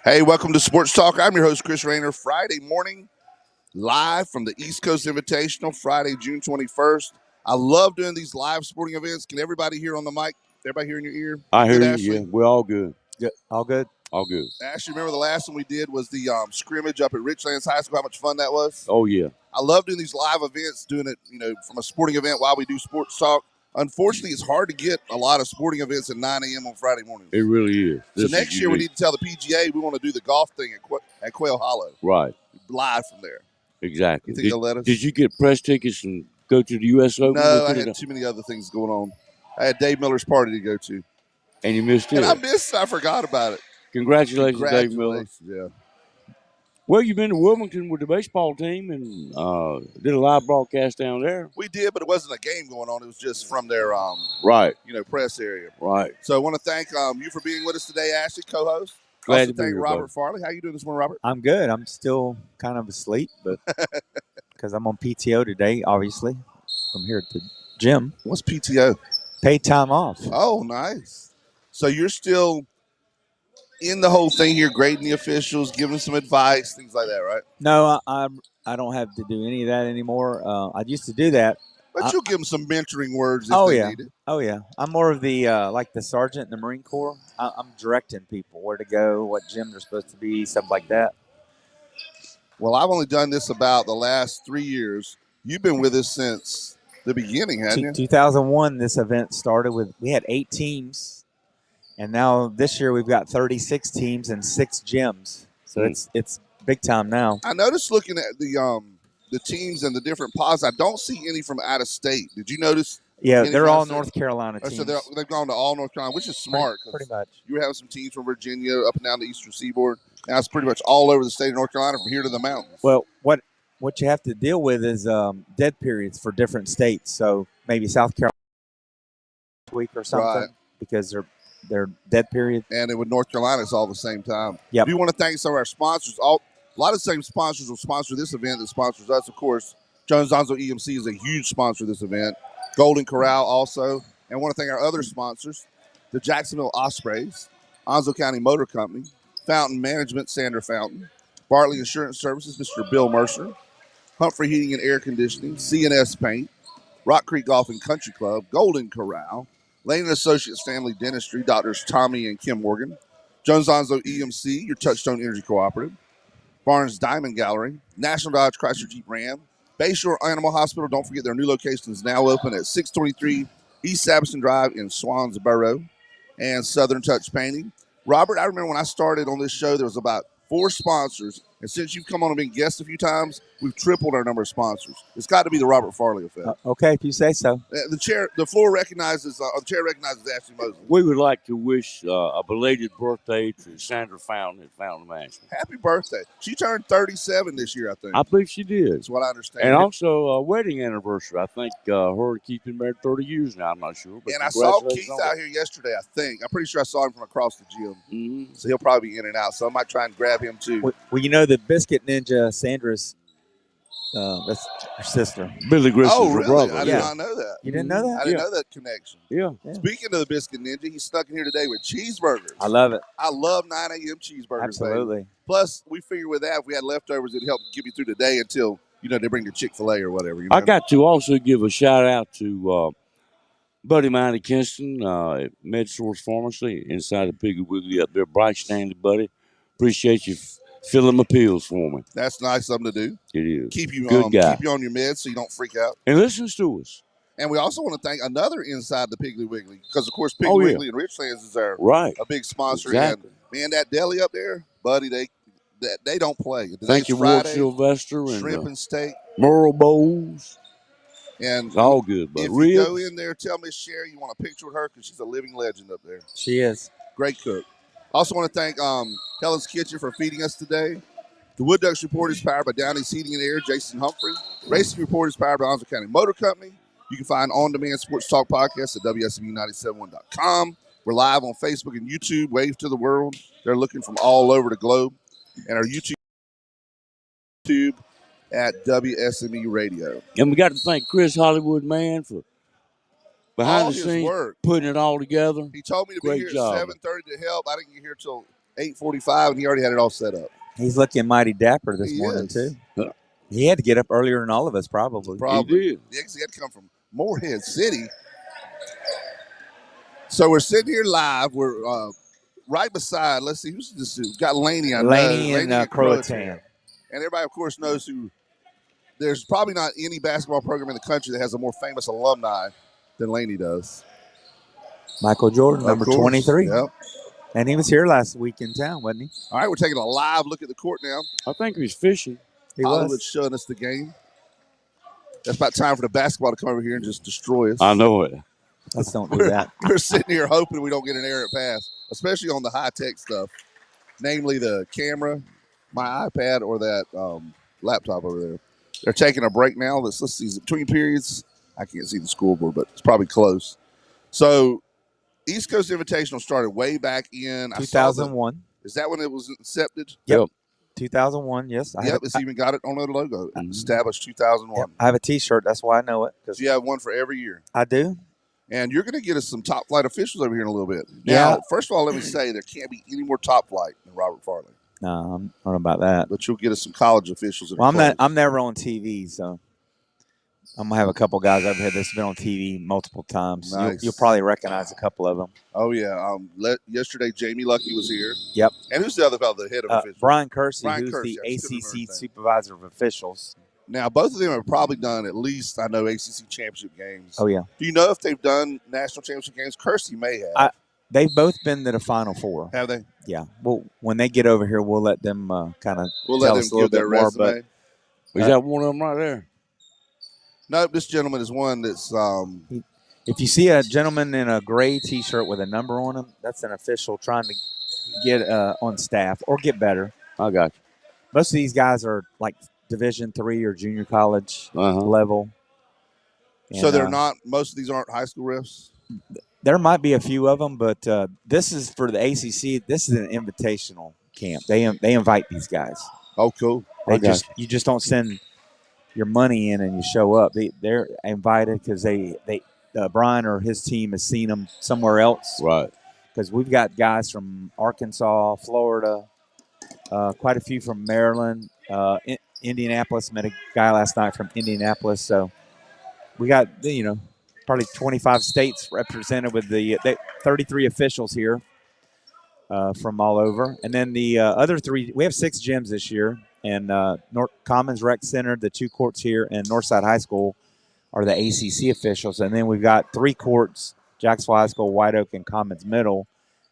Hey, welcome to Sports Talk. I'm your host, Chris Raynor. Friday morning, live from the East Coast Invitational, Friday, June 21st. I love doing these live sporting events. Can everybody hear on the mic? Everybody hear in your ear? I hear Good, you. Ashley? Yeah, we're all good. Good. All good. All good. Ashley, remember the last one we did was the scrimmage up at Richlands High School, how much fun that was? Oh, yeah. I love doing these live events, doing it, from a sporting event while we do Sports Talk. Unfortunately, it's hard to get a lot of sporting events at 9 a.m. on Friday mornings. It really is. So next year we need to tell the PGA we want to do the golf thing at Quail Hollow. Right. Live from there. Exactly. You think they'll let us? Did you get press tickets and go to the U.S. Open? No, I had too many other things going on. I had Dave Miller's party to go to. And you missed it? And I missed it. I forgot about it. Congratulations, Dave Miller. Yeah. Well, you've been to Wilmington with the baseball team and did a live broadcast down there. We did, but it wasn't a game going on. It was just from their right, press area. Right. So I want to thank you for being with us today, Ashley, co-host. Glad also to be thank here, Robert buddy. Farley. How you doing this morning, Robert? I'm good. I'm still kind of asleep, but because I'm on PTO today, obviously. I'm here at the gym. What's PTO? Paid time off. Oh, nice. So you're still in the whole thing here, grading the officials, giving some advice, things like that, right? No, I don't have to do any of that anymore. I used to do that. But you'll give them some mentoring words if they need it. Oh, yeah. I'm more of the, like the sergeant in the Marine Corps. I'm directing people where to go, what gym they're supposed to be, stuff like that. Well, I've only done this about the last 3 years. You've been with us since the beginning, haven't you? 2001, this event started with, we had 8 teams. And now this year we've got 36 teams and 6 gyms. So it's big time now. I noticed looking at the teams and the different pods, I don't see any from out of state. Did you notice? Yeah, they're all North Carolina teams. So they've gone to all North Carolina, which is smart. Pretty much. You were having some teams from Virginia up and down the eastern seaboard. Now it's pretty much all over the state of North Carolina from here to the mountains. Well, what you have to deal with is dead periods for different states. So maybe South Carolina week or something because they're dead period. And with North Carolina, it's all the same time. Yeah. We want to thank some of our sponsors. A lot of the same sponsors will sponsor this event that sponsors us. Of course, Jones Onzo EMC is a huge sponsor of this event. Golden Corral also. And I want to thank our other sponsors, the Jacksonville Ospreys, Onzo County Motor Company, Fountain Management, Sandra Fountain, Bartley Insurance Services, Mr. Bill Mercer, Humphrey Heating and Air Conditioning, C&S Paint, Rock Creek Golf and Country Club, Golden Corral, Lane & Associates Family Dentistry, Doctors Tommy and Kim Morgan, Jones Onzo EMC, your Touchstone Energy Cooperative, Barnes Diamond Gallery, National Dodge Chrysler Jeep Ram, Bayshore Animal Hospital. Don't forget their new location is now open at 623 East Saviston Drive in Swansboro, and Southern Touch Painting. Robert, I remember when I started on this show, there was about 4 sponsors. And since you've come on and been guest a few times, we've tripled our number of sponsors. It's got to be the Robert Farley effect. Okay, if you say so. The chair recognizes Ashley Mosley. We would like to wish a belated birthday to Sandra Fountain at Fountain Management. Happy birthday. She turned 37 this year, I think. I believe she did. That's what I understand. And also a wedding anniversary. I think her and Keith been married 30 years now. I'm not sure. But and I saw Keith out here yesterday, I think. I'm pretty sure I saw him from across the gym. Mm-hmm. So he'll probably be in and out. So I might try and grab him too. Well, you know the Biscuit Ninja, Sandra's that's her sister. Billy Griffin's really? brother. I did not know that. You didn't know that? I didn't know that connection. Yeah. Speaking of the Biscuit Ninja, he's stuck in here today with cheeseburgers. I love it. I love 9 a.m. cheeseburgers. Absolutely. Baby. Plus, we figure with that, if we had leftovers, it'd help get you through the day until, they bring the Chick-fil-A or whatever. I got to also give a shout-out to buddy of mine at Kinston, at MedSource Pharmacy, inside the Piggly Wiggly up there. Bright Stanley, buddy. Appreciate you filling my pills for me. That's nice something to do. It is. Keep you Good guy. Keep you on your meds so you don't freak out. And listens to us. And we also want to thank another inside the Piggly Wiggly because, of course, Piggly Wiggly and Richlands is a big sponsor. Exactly. And man, that deli up there, buddy, they don't play. Thank you, Ward Sylvester and shrimp and steak, Merle Bowles. And it's all good, but if you go in there, tell Miss Sherry you want a picture with her because she's a living legend up there. She is. Great cook. Also want to thank Helen's Kitchen for feeding us today. The Wood Ducks Report is powered by Downey's Heating and Air, Jason Humphrey. Racing Report is powered by Onzo County Motor Company. You can find on-demand sports talk podcasts at WSMU971.com. We're live on Facebook and YouTube. Wave to the world. They're looking from all over the globe. And our YouTube at WSME Radio. And we got to thank Chris Hollywood, man, for behind the scenes work, putting it all together. He told me to be here at 7:30 to help. I didn't get here till 8:45, and he already had it all set up. He's looking mighty dapper this He morning, is. too. He had to get up earlier than all of us, probably. He did. Yeah, because he had to come from Morehead City. So we're sitting here live. We're right beside, let's see, who's this? We've got Laney, I know. Laney and Croatan. And everybody, of course, knows who. There's probably not any basketball program in the country that has a more famous alumni than Laney does. Michael Jordan, number 23. Yep. And he was here last week in town, wasn't he? All right, we're taking a live look at the court now. I think he was fishing. He Hollywood's was. showing us the game. That's about time for the basketball to come over here and just destroy us. I know it. Let's don't do that. We're sitting here hoping we don't get an error at pass, especially on the high-tech stuff, namely the camera, my iPad, or that laptop over there. They're taking a break now. Let's see. Between periods, I can't see the scoreboard, but it's probably close. So East Coast Invitational started way back in 2001. Is that when it was incepted? Yep. 2001, yes. It's even got it on the logo. Established 2001. Yep. I have a T-shirt. That's why I know it. So you have one for every year. I do. And you're going to get us some top flight officials over here in a little bit. Now, first of all, let me say there can't be any more top flight than Robert Farley. No, I don't know about that. But you'll get us some college officials. Well, I'm never on TV, so I'm gonna have a couple guys over here that's been on TV multiple times. Nice. You'll probably recognize a couple of them. Oh yeah. Yesterday, Jamie Lucky was here. Yep. And who's the other fellow, the head of officials? Brian Kersey, who's Kersey, the ACC supervisor of officials. Now, both of them have probably done at least, I know, ACC championship games. Oh yeah. Do you know if they've done national championship games? Kersey may have. They've both been to the Final Four. Have they? Yeah. Well, when they get over here, we'll let them kind of tell us a little bit more. But is that one of them right there? No, this gentleman is one that's. If you see a gentleman in a gray T-shirt with a number on him, that's an official trying to get on staff or get better. I got you. Most of these guys are like Division III or junior college level. And, so they're not. Most of these aren't high school refs. There might be a few of them, but this is for the ACC. This is an invitational camp. They invite these guys. Oh, cool. You just don't send your money in and you show up. They're invited because Brian or his team has seen them somewhere else. Right. Because we've got guys from Arkansas, Florida, quite a few from Maryland, Indianapolis. Met a guy last night from Indianapolis. So we got probably 25 states represented with the 33 officials here from all over. And then the other three, we have 6 gyms this year. And North Commons Rec Center, the 2 courts here, and Northside High School are the ACC officials. And then we've got 3 courts, Jacksonville High School, White Oak, and Commons Middle,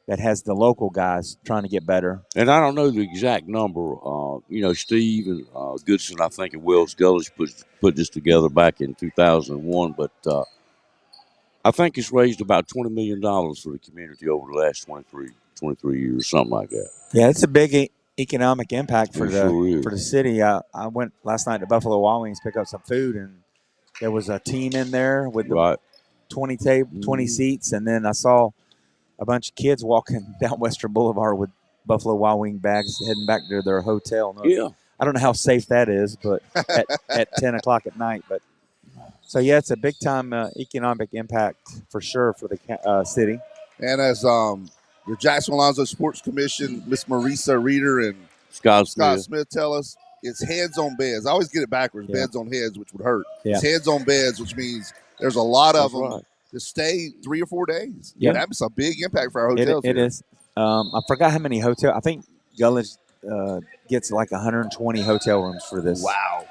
that has the local guys trying to get better. And I don't know the exact number. Steve and Goodson, I think, and Wells Gullish put this together back in 2001. But I think it's raised about $20 million for the community over the last 23 years, something like that. Yeah, it's a big economic impact for the city. I went last night to Buffalo Wild Wings to pick up some food, and there was a team in there with the 20 seats, and then I saw a bunch of kids walking down Western Boulevard with Buffalo Wild Wing bags heading back to their hotel. Yeah. I don't know how safe that is, but at 10 o'clock at night. But so, yeah, it's a big-time economic impact for sure for the city. And as the Jacksonville Alonzo Sports Commission, Miss Marisa Reeder and Scott Smith tell us, it's heads on beds. I always get it backwards, beds on heads, which would hurt. Yeah. It's heads on beds, which means there's a lot of them to stay 3 or 4 days. Yeah. That's a big impact for our hotels. It is. I forgot how many hotels. I think Gullish gets like 120 hotel rooms for this. Wow.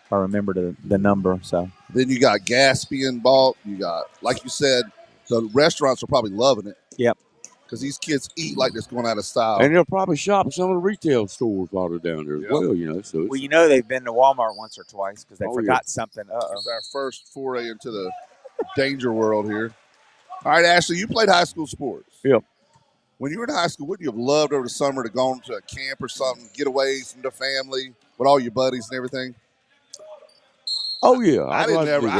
If I remember the number. So then you got gas being bought. You got, like you said, the restaurants are probably loving it. Yep. Because these kids eat like it's going out of style. And they'll probably shop at some of the retail stores while they're down there as well, So they've been to Walmart once or twice because they forgot something. It's our first foray into the danger world here. All right, Ashley, you played high school sports. Yep. When you were in high school, wouldn't you have loved over the summer to go to a camp or something, get away from the family with all your buddies and everything? Oh, yeah. I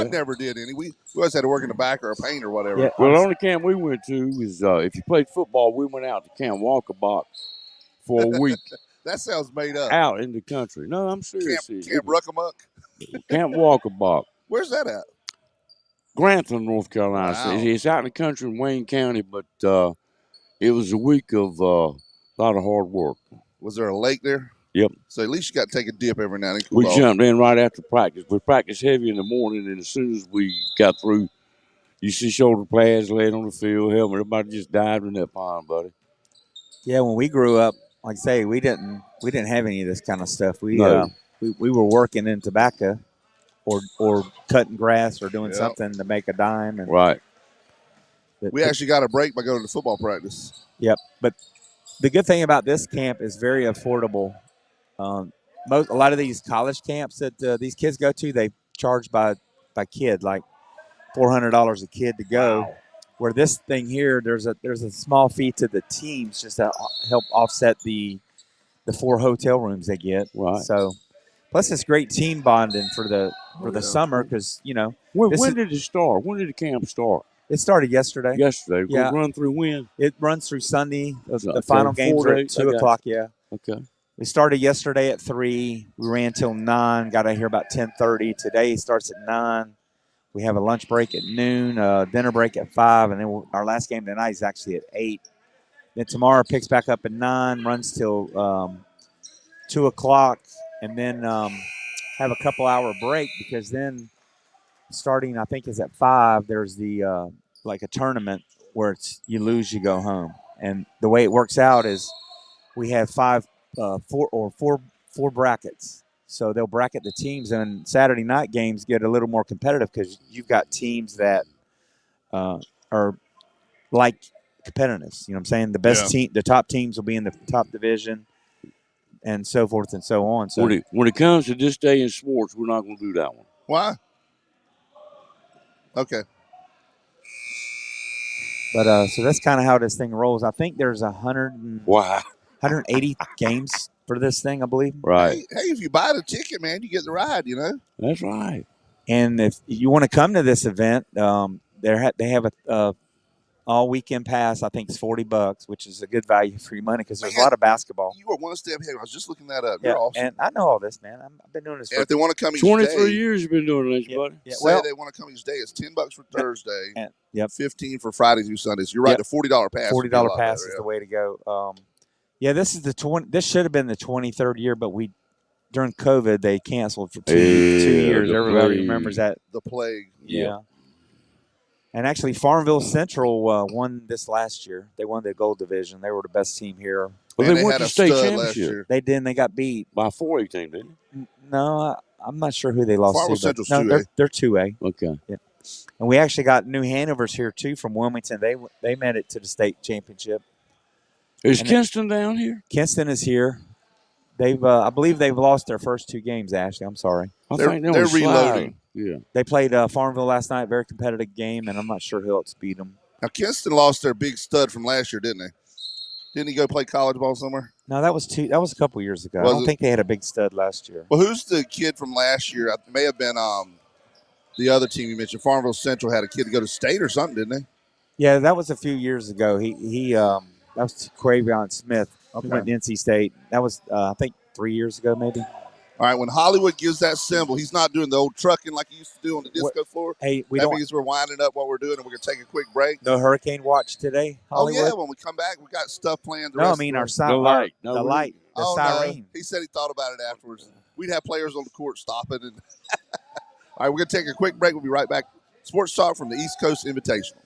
never did any. We always had to work in the back or a paint or whatever. Yeah. Well, the only camp we went to was if you played football, we went out to Camp Walkabout for a week. That sounds made up. Out in the country. No, I'm serious. Camp Ruckamuck? Camp Walkabout. Where's that at? Grantham, North Carolina. Wow. It's out in the country in Wayne County, but it was a week of A lot of hard work. Was there a lake there? Yep. So at least you got to take a dip every now and then. Cool We off. jumped in right after practice. We practiced heavy in the morning, and as soon as we got through, you see shoulder pads laid on the field, helmet. Everybody just dived in that pond, buddy. Yeah, when we grew up, like I say, we didn't have any of this kind of stuff. We No. we were working in tobacco, or cutting grass, or doing Yep. something to make a dime. And Right. We actually got a break by going to football practice. Yep. But the good thing about this camp is very affordable. A lot of these college camps that these kids go to, they charge by kid, like $400 a kid to go. Wow. Where this thing here, there's a small fee to the teams just to help offset the 4 hotel rooms they get. Right. So, plus it's great team bonding for the summer because When did it start? When did the camp start? it started yesterday. Yesterday. Yeah. Run through when? It runs through Sunday. The Okay, final games 4 are at days. 2 o'clock. Yeah. Okay. We started yesterday at 3. We ran till 9. Got out here about 10:30. Today starts at 9. We have a lunch break at noon, dinner break at 5, and then our last game tonight is actually at 8. Then tomorrow picks back up at 9, runs till 2 o'clock, and then have a couple-hour break because then starting, I think, is at 5, there's the like a tournament where it's you lose, you go home. And the way it works out is we have 4 brackets. So they'll bracket the teams, and Saturday night games get a little more competitive because you've got teams that are like competitiveness. You know what I'm saying? The best team, the top teams will be in the top division, and so forth and so on. So when it comes to this day in sports, we're not going to do that one. Why? Okay. But so that's kind of how this thing rolls. I think there's 180 games for this thing, I believe. Right. Hey, if you buy the ticket, man, you get the ride, you know? That's right. And if you want to come to this event, they have a all weekend pass. I think it's $40, which is a good value for your money because there's a lot of basketball. You are one step ahead. I was just looking that up. Yeah, You're awesome. and I know all this, man. I've been doing this for if they want to come each 23 day, years you've been doing this, buddy. Yeah, say they want to come each day. It's $10 for Thursday. And, yep. $15 for Friday through Sundays. You're right. Yep. The $40 pass. $40 pass is the way to go. Yeah, this is This should have been the 23rd year, but during COVID they canceled for 2 years. Everybody remembers that. The plague. Yeah. And actually, Farmville Central won this last year. They won the gold division. They were the best team here. Well, they won the state championship. They did. And they got beat by a 4A team, didn't they? No, I'm not sure who they lost Farmville to. Central's no, 2A. they're 2A. Okay. Yeah. And we actually got New Hanover's here too from Wilmington. They made it to the state championship. Is Kinston down here? Kinston is here. I believe they've lost their first 2 games. Ashley, I'm sorry. They're reloading. Yeah. They played Farmville last night. Very competitive game, and I'm not sure who else beat them. Now Kinston lost their big stud from last year, didn't they? Didn't he go play college ball somewhere? No, that was a couple years ago. I don't think they had a big stud last year. Well, who's the kid from last year? It may have been the other team you mentioned. Farmville Central had a kid to go to state or something, didn't they? Yeah, that was a few years ago. That was Quavion Smith. Okay. He went to NC State. That was I think 3 years ago, maybe. All right, when Hollywood gives that symbol, he's not doing the old trucking like he used to do on the disco floor. Hey, that means we're winding up what we're doing, and we're going to take a quick break. No hurricane watch today, Hollywood? Oh, yeah, when we come back, we got stuff planned. No, I mean our siren. The light. The siren. No. He said he thought about it afterwards. We'd have players on the court stopping. And all right, we're going to take a quick break. We'll be right back. Sports Talk from the East Coast Invitational.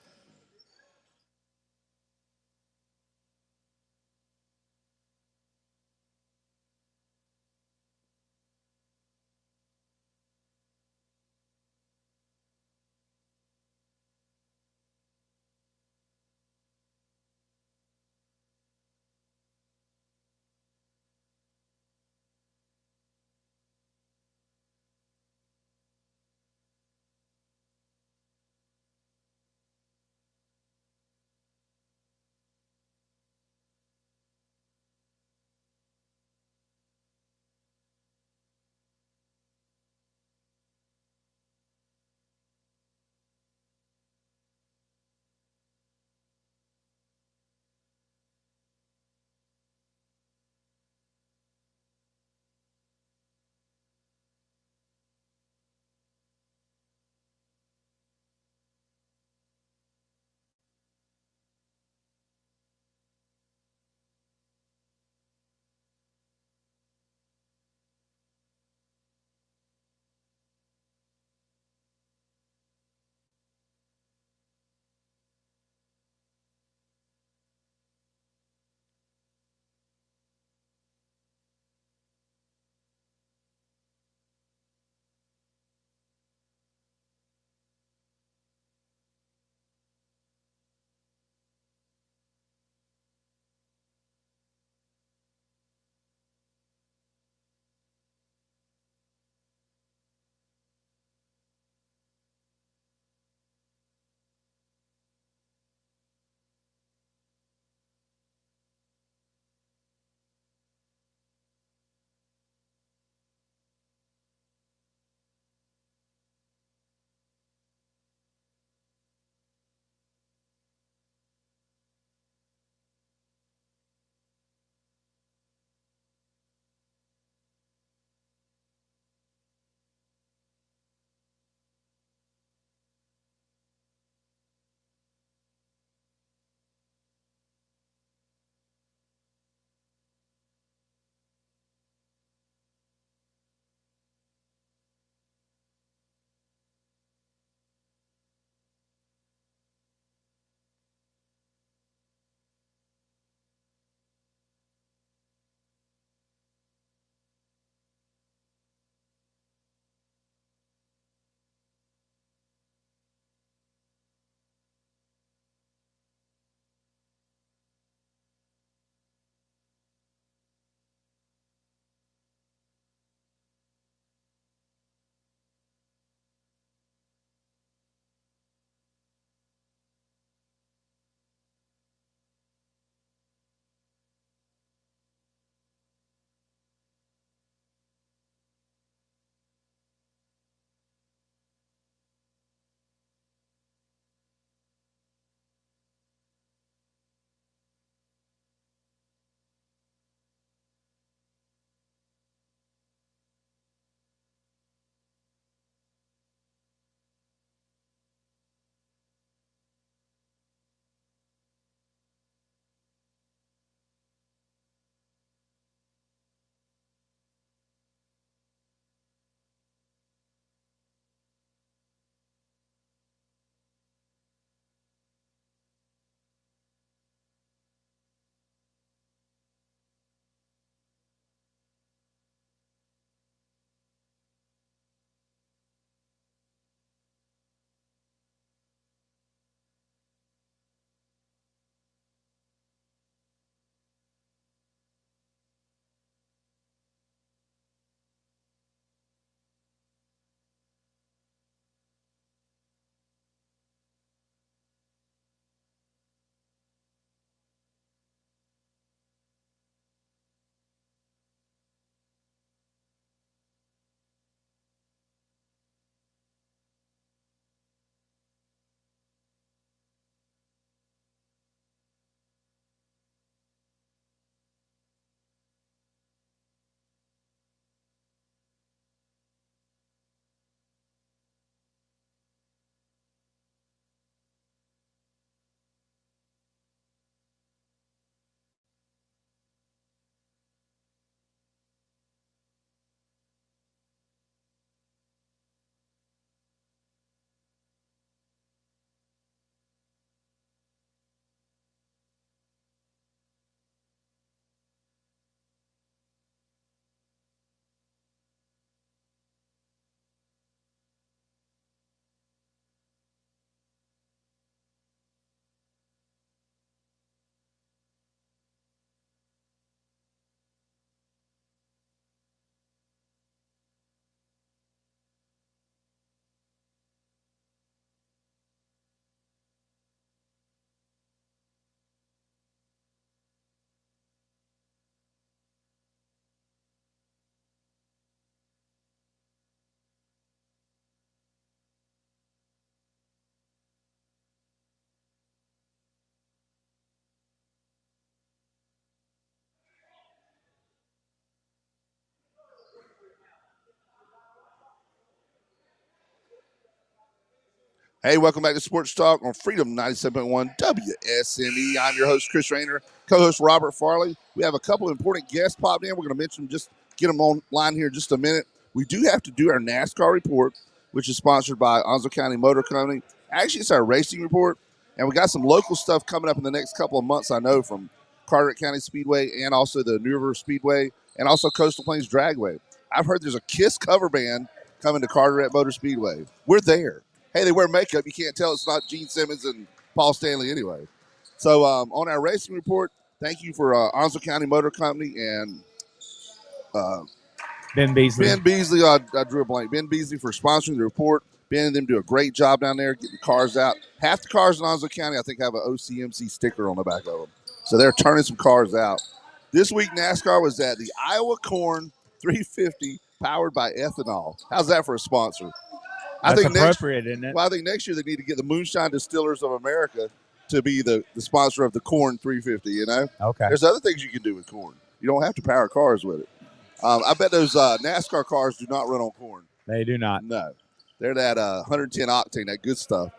Hey, welcome back to Sports Talk on Freedom 97.1 WSME. I'm your host, Chris Raynor, co-host Robert Farley. We have a couple important guests popped in. We're going to mention them, just get them online here in just a minute. We do have to do our NASCAR report, which is sponsored by Onslow County Motor Company. Actually, it's our racing report, and we got some local stuff coming up in the next couple of months, I know, from Carteret County Speedway and also the New River Speedway and also Coastal Plains Dragway. I've heard there's a KISS cover band coming to Carteret Motor Speedway. We're there. Hey, they wear makeup. You can't tell it's not Gene Simmons and Paul Stanley anyway. So on our racing report, thank you for Onslow County Motor Company and Ben Beasley. Ben Beasley. I drew a blank. Ben Beasley for sponsoring the report. Ben and them do a great job down there getting the cars out. Half the cars in Onslow County, I think, have an OCMC sticker on the back of them. So they're turning some cars out. This week, NASCAR was at the Iowa Corn 350 powered by ethanol. How's that for a sponsor? That's appropriate, isn't it? Well, I think next year they need to get the Moonshine Distillers of America to be the sponsor of the Corn 350, you know? Okay. There's other things you can do with corn. You don't have to power cars with it. I bet those NASCAR cars do not run on corn. They do not. No. They're that 110 octane, that good stuff.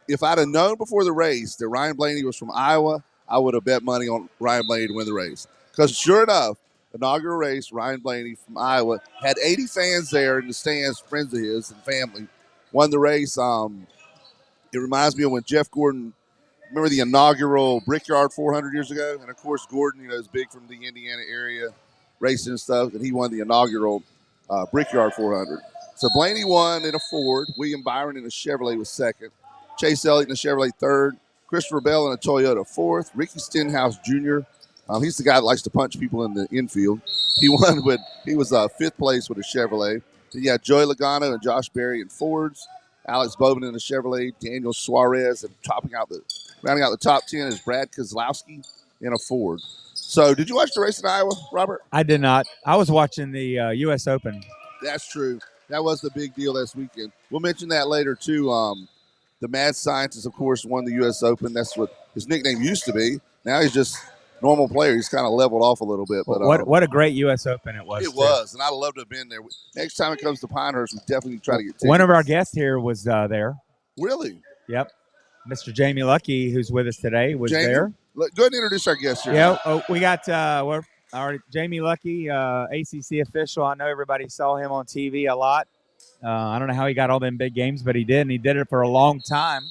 If I'd have known before the race that Ryan Blaney was from Iowa, I would have bet money on Ryan Blaney to win the race. Because sure enough, inaugural race, Ryan Blaney from Iowa had 80 fans there in the stands, friends of his and family, won the race. It reminds me of when Jeff Gordon, remember the inaugural Brickyard 400 years ago? And, of course, Gordon, is big from the Indiana area, racing and stuff, and he won the inaugural Brickyard 400. So Blaney won in a Ford. William Byron in a Chevrolet was second. Chase Elliott in a Chevrolet third. Christopher Bell in a Toyota fourth. Ricky Stenhouse Jr., he's the guy that likes to punch people in the infield. He was fifth place with a Chevrolet. Then you had Joey Logano and Josh Berry in Fords. Alex Bowman in a Chevrolet. Daniel Suarez, and rounding out the top 10 is Brad Kozlowski in a Ford. So, did you watch the race in Iowa, Robert? I did not. I was watching the U.S. Open. That's true. That was the big deal this weekend. We'll mention that later, too. The Mad Scientist, of course, won the U.S. Open. That's what his nickname used to be. Now he's just normal player. He's kind of leveled off a little bit. But what a great U.S. Open it was. It was, and I'd love to have been there. Next time it comes to Pinehurst, we definitely try to get tickets. One of our guests here was there. Really? Yep. Mr. Jamie Lucky, who's with us today, was there. Go ahead and introduce our guest here. Yeah, we got Jamie Lucky, ACC official. I know everybody saw him on TV a lot. I don't know how he got all them big games, but he did, and he did it for a long time.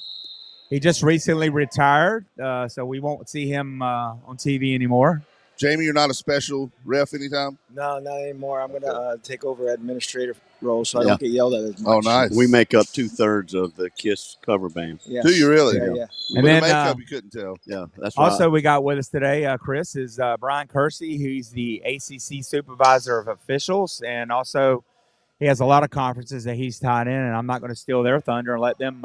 He just recently retired, so we won't see him on TV anymore. Jamie, you're not a special ref anytime? No, not anymore. I'm going to take over administrative role so I don't get yelled at as much. Oh, nice. We make up 2/3 of the KISS cover band. Yes. Do you really? Yeah. And then, the makeup, you couldn't tell. Yeah, that's right. Also, we got with us today, Chris, is Brian Kersey, who's the ACC supervisor of officials, and also he has a lot of conferences that he's tied in, and I'm not going to steal their thunder and let them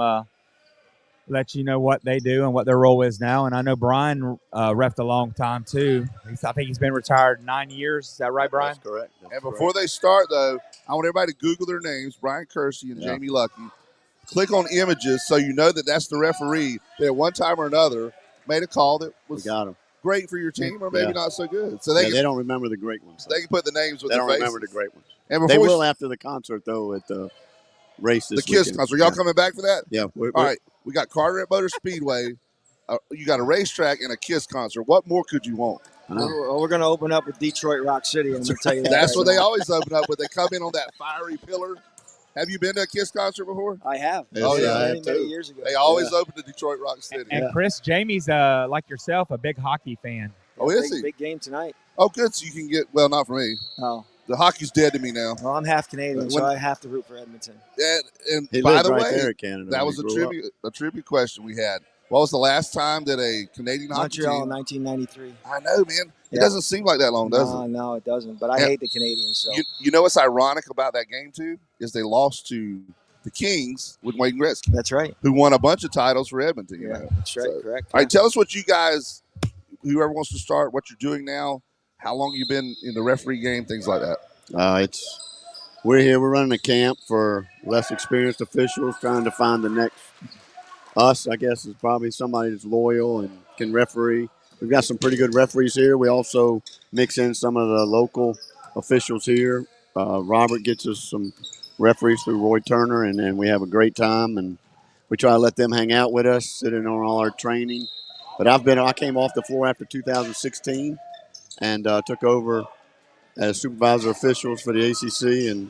let you know what they do and what their role is now. And I know Brian reffed a long time, too. I think he's been retired 9 years. Is that right, Brian? That's correct. And before they start, though, I want everybody to Google their names, Brian Kersey and Jamie Lucky. Click on images so you know that that's the referee that at one time or another made a call that was great for your team or maybe not so good. So they don't remember the great ones. They can put the names with they their don't faces. remember the great ones. And they will after the concert, though, at the race this The KISS weekend. concert. Y'all coming back for that? Yeah. All right. We got Carteret Motor Speedway. You got a racetrack and a KISS concert. What more could you want? We're going to open up with Detroit Rock City. I'm going to tell you that. That's what they always open up with. They come in on that fiery pillar. Have you been to a KISS concert before? I have. Many years ago. They always open to Detroit Rock City. And Chris, Jamie's, like yourself, a big hockey fan. Oh, is he? Big game tonight. Oh, good. So you can get, well, not for me. Oh. The hockey's dead to me now. Well, I'm half Canadian, so I have to root for Edmonton. And he by the right way, there in Canada that was a trivia question we had. What was the last time that a Canadian hockey Montreal team? 1993. I know, man. It doesn't seem like that long, does it? No, it doesn't. But I hate the Canadians. So. You know what's ironic about that game, too, is they lost to the Kings with Wayne Gretzky. That's right. Who won a bunch of titles for Edmonton. Yeah, that's right. So, correct. All right, tell us what you guys, whoever wants to start, what you're doing now, how long you've been in the referee game, things like that. We're here. We're running a camp for less experienced officials, trying to find the next us. I guess is probably somebody that's loyal and can referee. We've got some pretty good referees here. We also mix in some of the local officials here. Robert gets us some referees through Roy Turner, and we have a great time. And we try to let them hang out with us, sit in on all our training. But I came off the floor after 2016 and took over as supervisor officials for the ACC, and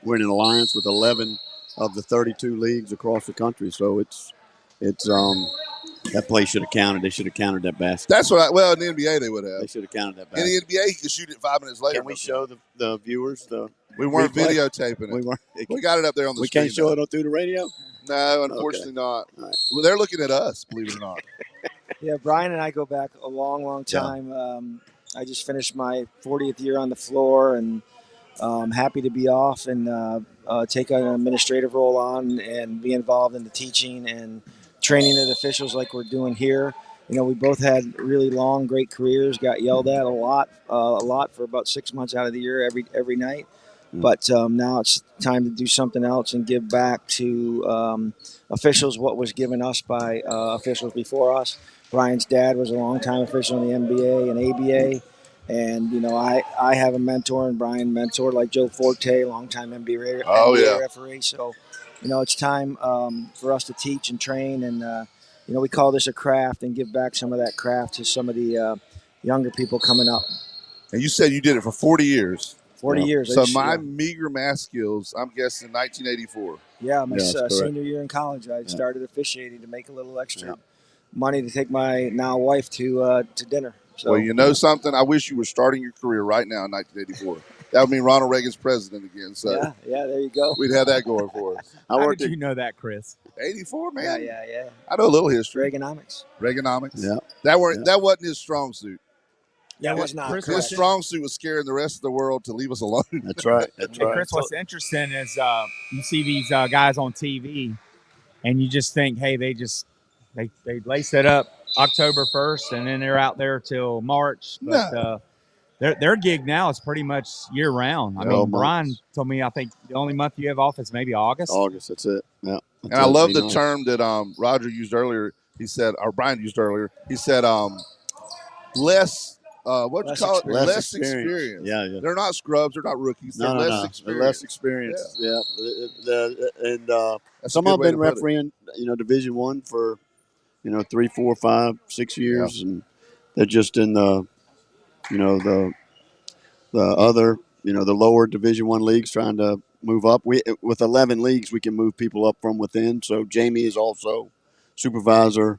we're in an alliance with 11 of the 32 leagues across the country. So it's that play should have counted. They should have counted that basket. That's what in the NBA they would have. They should have counted that In basket. the NBA, you could shoot it 5 minutes later. Can we show the viewers the We weren't replay? videotaping it. We weren't. We got it up there on the We screen. can't show it through the radio? No, unfortunately not. Right. Well, they're looking at us, believe it or not. Yeah, Brian and I go back a long, long time. I just finished my 40th year on the floor, and happy to be off and take an administrative role on and be involved in the teaching and training of the officials like we're doing here. You know, we both had really long, great careers. Got yelled at a lot for about 6 months out of the year, every night. But now it's time to do something else and give back to officials what was given us by officials before us. Brian's dad was a longtime official in the NBA and ABA. And, you know, I have a mentor, and Brian mentored like Joe Forte, longtime NBA referee. So, you know, it's time for us to teach and train. And, you know, we call this a craft and give back some of that craft to some of the younger people coming up. And you said you did it for 40 years. 40 years. So my meager math skills, I'm guessing 1984. Yeah, my senior year in college, I started officiating to make a little extra money to take my now wife to dinner. So, well, you know something? I wish you were starting your career right now in 1984. That would mean Ronald Reagan's president again. So yeah, there you go. We'd have that going for us. How did you know that, Chris? 84, man. Yeah. I know a little history. Reaganomics. Yeah. That wasn't his strong suit. That was not. His strong suit was scaring the rest of the world to leave us alone. That's right. Chris, what's interesting is you see these guys on TV, and you just think, hey, they lace it up October 1st, and then they're out there till March. But their gig now is pretty much year round. I mean, Brian told me I think the only month you have off is maybe August. August, that's it. Yeah. And I love the term that Roger used earlier. He said, or Brian used earlier. He said, less. Less experience. Yeah. They're not scrubs. They're not rookies. They're less experienced. They're less experienced. Yeah. And some have been refereeing, Division I for, 3, 4, 5, 6 years, and they're just in the other, the lower Division I leagues trying to move up. With 11 leagues, we can move people up from within. So Jamie is also supervisor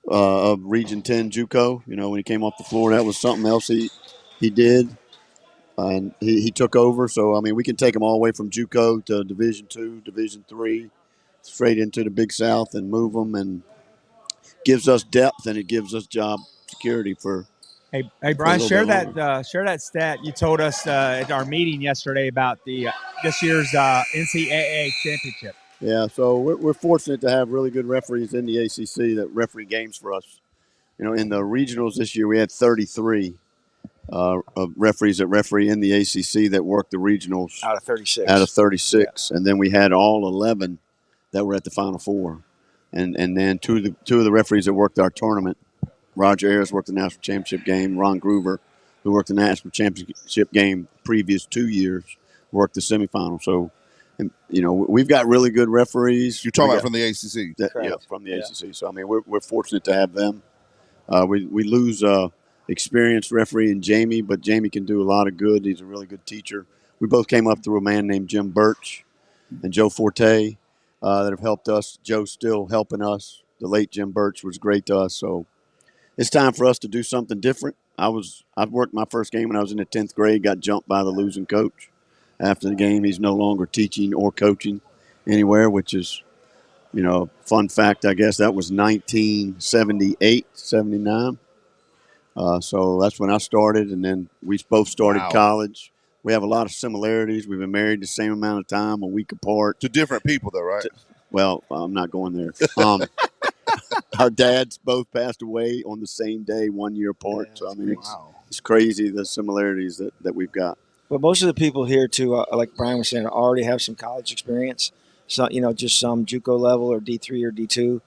of Region 10 JUCO. When he came off the floor, that was something else he did, and he took over. So we can take them all the way from JUCO to Division 2, Division 3, straight into the Big South and move them, and gives us depth, and it gives us job security for. Hey Brian, share that stat you told us at our meeting yesterday about this year's NCAA championship. Yeah, so we're fortunate to have really good referees in the ACC that referee games for us. In the regionals this year, we had 33 referees that referee in the ACC that worked the regionals. Out of 36. Yeah. And then we had all 11 that were at the Final Four. And then two of the referees that worked our tournament, Roger Ayers worked the national championship game. Ron Groover, who worked the national championship game previous 2 years, worked the semifinal. So, we've got really good referees. You're talking about from the ACC? From the ACC. So, we're fortunate to have them. We lose experienced referee in Jamie, but Jamie can do a lot of good. He's a really good teacher. We both came up through a man named Jim Birch and Joe Forte that have helped us. Joe's still helping us. The late Jim Birch was great to us. So it's time for us to do something different. I worked my first game when I was in the 10th grade, got jumped by the losing coach. After the game, he's no longer teaching or coaching anywhere, which is, fun fact, I guess. That was 1978, 79. So that's when I started, and then we both started college. We have a lot of similarities. We've been married the same amount of time, a week apart. To different people, though, right? Well, I'm not going there. Our dads both passed away on the same day, 1 year apart. So, it's crazy, the similarities that we've got. But most of the people here, too, like Brian was saying, already have some college experience. So, just some JUCO level or D3 or D2.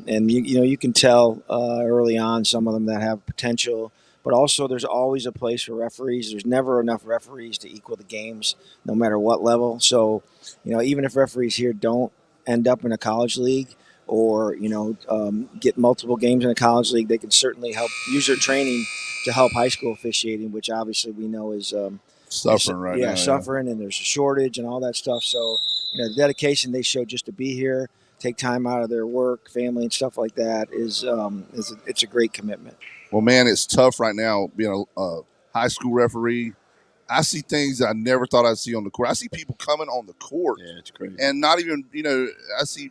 And, you can tell early on some of them that have potential. But also there's always a place for referees. There's never enough referees to equal the games, no matter what level. So, even if referees here don't end up in a college league or, get multiple games in a college league, they can certainly help use their training to help high school officiating, which obviously we know is Suffering right now. suffering, and there's a shortage and all that stuff. So, the dedication they show just to be here, take time out of their work, family, and stuff like that it's a great commitment. Well, man, it's tough right now being a high school referee. I see things that I never thought I'd see on the court. I see people coming on the court. Yeah, it's crazy. And not even, I see,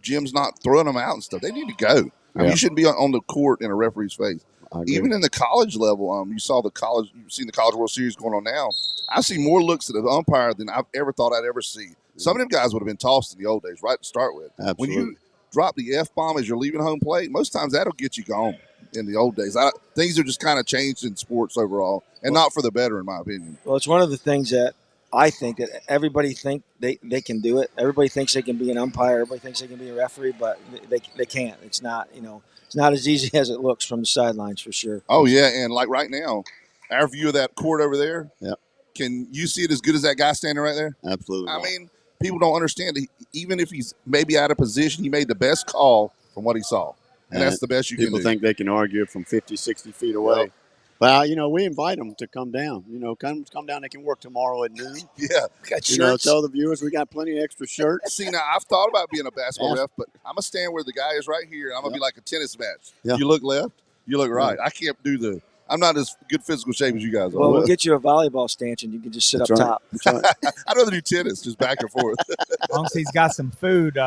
gyms not throwing them out and stuff. They need to go. I mean, you shouldn't be on the court in a referee's face. Even in the college level, you've seen the College World Series going on now. I see more looks at the umpire than I've ever thought I'd ever see. Some of them guys would have been tossed in the old days, right to start with. Absolutely. When you drop the F-bomb as you're leaving home plate, most times that'll get you gone. In the old days, things are just kind of changed in sports overall, and not for the better, in my opinion. Well, it's one of the things that I think that everybody think they can do it. Everybody thinks they can be an umpire. Everybody thinks they can be a referee, but they can't. It's not it's not as easy as it looks from the sidelines for sure. Oh yeah, and like right now, our view of that court over there. Yep. Can you see it as good as that guy standing right there? Absolutely. I mean, people don't understand it. Even if he's maybe out of position, he made the best call from what he saw. And that's the best you can do. People think they can argue it from 50, 60 feet away. Yep. But, we invite them to come down. Come down. They can work tomorrow at noon. Yeah. Got shirts. Tell the viewers we got plenty of extra shirts. See, now, I've thought about being a basketball ref, but I'm going to stand where the guy is right here, and I'm going to be like a tennis match. Yeah. You look left, you look right. I can't do I'm not as good physical shape as you guys are. Well, we'll get you a volleyball stanchion. You can just sit up top. That's right. I'd rather do tennis, just back and forth. As long as he's got some food,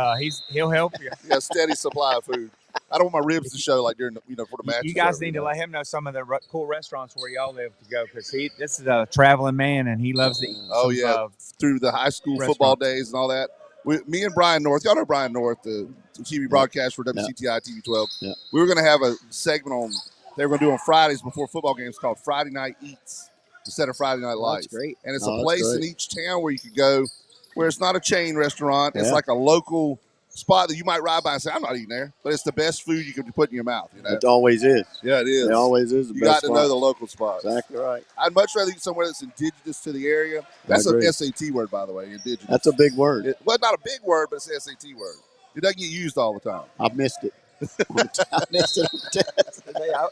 he'll help you. Yeah, steady supply of food. I don't want my ribs to show like during for the match. You guys need to let him know some of the cool restaurants where y'all live to go, because this is a traveling man and he loves to eat. Oh yeah, through the high school football days and all that. Me and Brian North, y'all know Brian North, the TV broadcast for WCTI TV 12. Yeah. We were going to have a segment they were going to do on Fridays before football games called Friday Night Eats instead of Friday Night Lights. That's great. And it's a place in each town where you could go, where it's not a chain restaurant. It's like a local spot that you might ride by and say, I'm not eating there, but it's the best food you can put in your mouth. It always is. Yeah, it is. It always is. You got to know the local spots. Exactly right. I'd much rather eat somewhere that's indigenous to the area. That's an SAT word, by the way, indigenous. That's a big word. Well, not a big word, but it's an SAT word. It doesn't get used all the time. I've missed it. I missed it.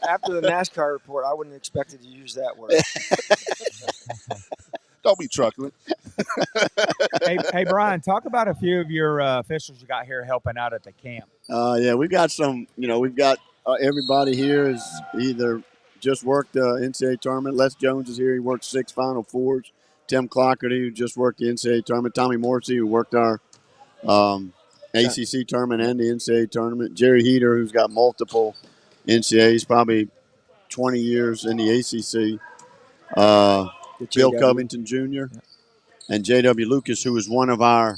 After the NASCAR report, I wouldn't have expected to use that word. Don't be truckling. Hey, Brian, talk about a few of your officials you got here helping out at the camp. Yeah, we've got some. We've got everybody here is either just worked the NCAA tournament. Les Jones is here. He worked 6 Final Fours. Tim Clockerty, who just worked the NCAA tournament. Tommy Morrissey, who worked our ACC tournament and the NCAA tournament. Jerry Heater, who's got multiple NCAAs, probably 20 years in the ACC. Bill Covington Jr. and J.W. Lucas, who is one of our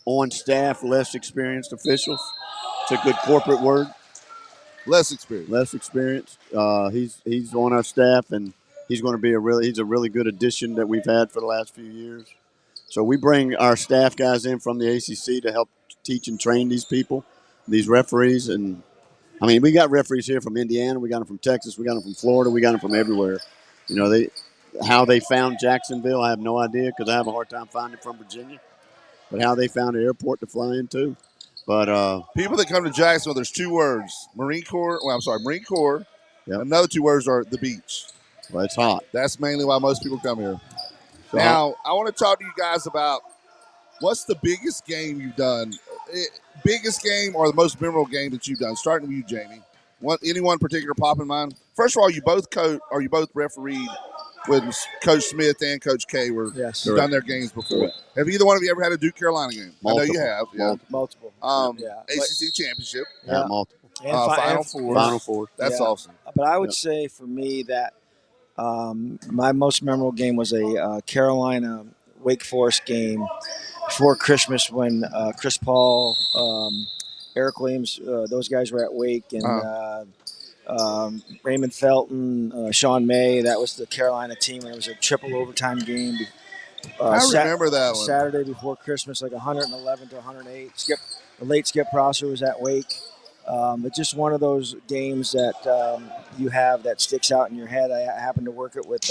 on-staff, less experienced officials. It's a good corporate word. Less experienced. Less experienced. He's on our staff, and he's going to be he's a really good addition that we've had for the last few years. So we bring our staff guys in from the ACC to help teach and train these people, these referees. And, I mean, we got referees here from Indiana. We got them from Texas. We got them from Florida. We got them from everywhere. How they found Jacksonville, I have no idea, because I have a hard time finding it from Virginia. But how they found an airport to fly into. But people that come to Jacksonville, there's 2 words. Marine Corps. Yep. Another 2 words are the beach. Well, it's hot. That's mainly why most people come here. So now, I want to talk to you guys about what's the biggest game you've done? Biggest game or the most memorable game that you've done? Starting with you, Jamie. Any one particular pop in mind? First of all, you both refereed with Coach Smith and Coach K. You've done their games before. Correct. Have either one of you ever had a Duke Carolina game? Multiple. I know you have. Yeah. Multiple. ACC championship. Yeah, multiple. And Final Four. That's awesome. But I would say for me that my most memorable game was a Carolina Wake Forest game before Christmas when Chris Paul, Eric Williams, those guys were at Wake, and Raymond Felton, Sean May. That was the Carolina team, and it was a triple overtime game. I remember that one. Saturday before Christmas, like 111 to 108. The late Skip Prosser was at Wake. But just one of those games that you have that sticks out in your head. I happened to work it with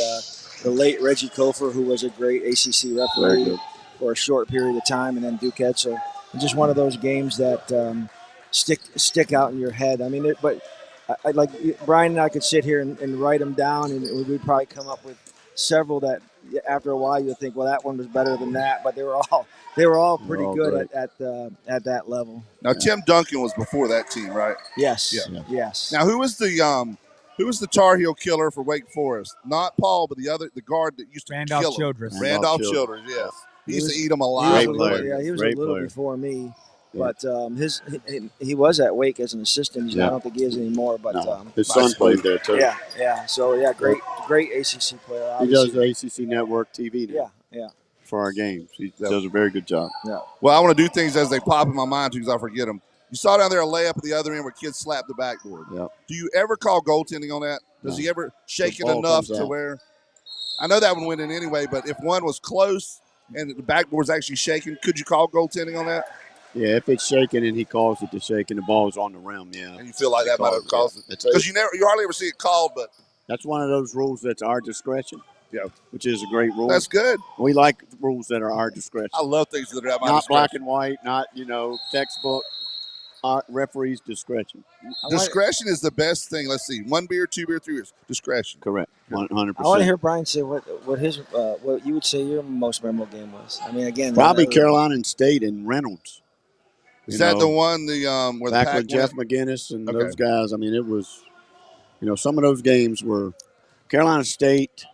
the late Reggie Kofer, who was a great ACC referee for a short period of time, and then Duke Edsel. just one of those games that stick out in your head. I mean, but I like Brian and I could sit here and write them down, and we'd probably come up with several that after a while you'll think, well, that one was better than that. But they were all pretty good at that level. Now Tim Duncan was before that team, right? Yes. Yeah. Yes. Now who was the Tar Heel killer for Wake Forest? Not Paul, but the guard that used to Randolph kill him. Childress. Randolph Childress, yes. He used to eat them alive. Great player. He was Great a little player. before me. Yeah. But he was at Wake as an assistant. I don't think he is anymore. But no, his son played there too. Yeah. So great ACC player. He does the ACC Network TV now. Yeah. For our games, he does a very good job. Yeah. Well, I want to do things as they pop in my mind too, because I forget them. You saw down there a layup at the other end where kids slap the backboard. Yeah. Do you ever call goaltending on that? Does he ever shake it ball enough comes to out. where? I know that one went in anyway, but if one was close and the backboard's actually shaking, could you call goaltending on that? Yeah, if it's shaking and he calls it to shake and the ball's on the rim, yeah. And you feel like that might have caused it. Because you hardly ever see it called, but that's one of those rules that's our discretion. Yeah. Which is a great rule. That's good. We like rules that are our discretion. I love things that are at my not discretion. black and white, not, textbook. Our referee's discretion. Discretion is the best thing. Let's see. 1 beer, 2 beer, 3 beers. Discretion. Correct. 100%. I want to hear Brian say what you would say your most memorable game was. I mean, again, probably Carolina State and Reynolds. Is that the one where back the with Jeff McGinnis and those guys? I mean, it was, some of those games were Carolina State.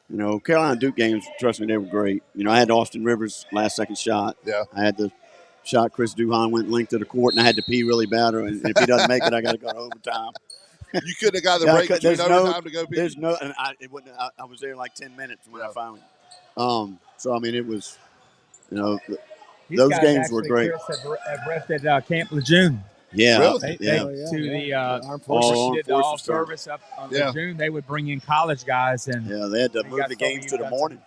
Carolina Duke games, trust me, they were great. I had Austin Rivers' last second shot. Yeah. I had the shot Chris Duhon went length to the court, and I had to pee really bad. And if he doesn't make it, I got to go to overtime. You couldn't have got the break between overtime to go pee? There's no, and I was there like 10 minutes when I finally. So, I mean, it was, those games were great. Chris have rested Camp Lejeune. Yeah. Really? To the Armed Forces. Did the all service up on Lejeune. They would bring in college guys. And they had to move the games to the morning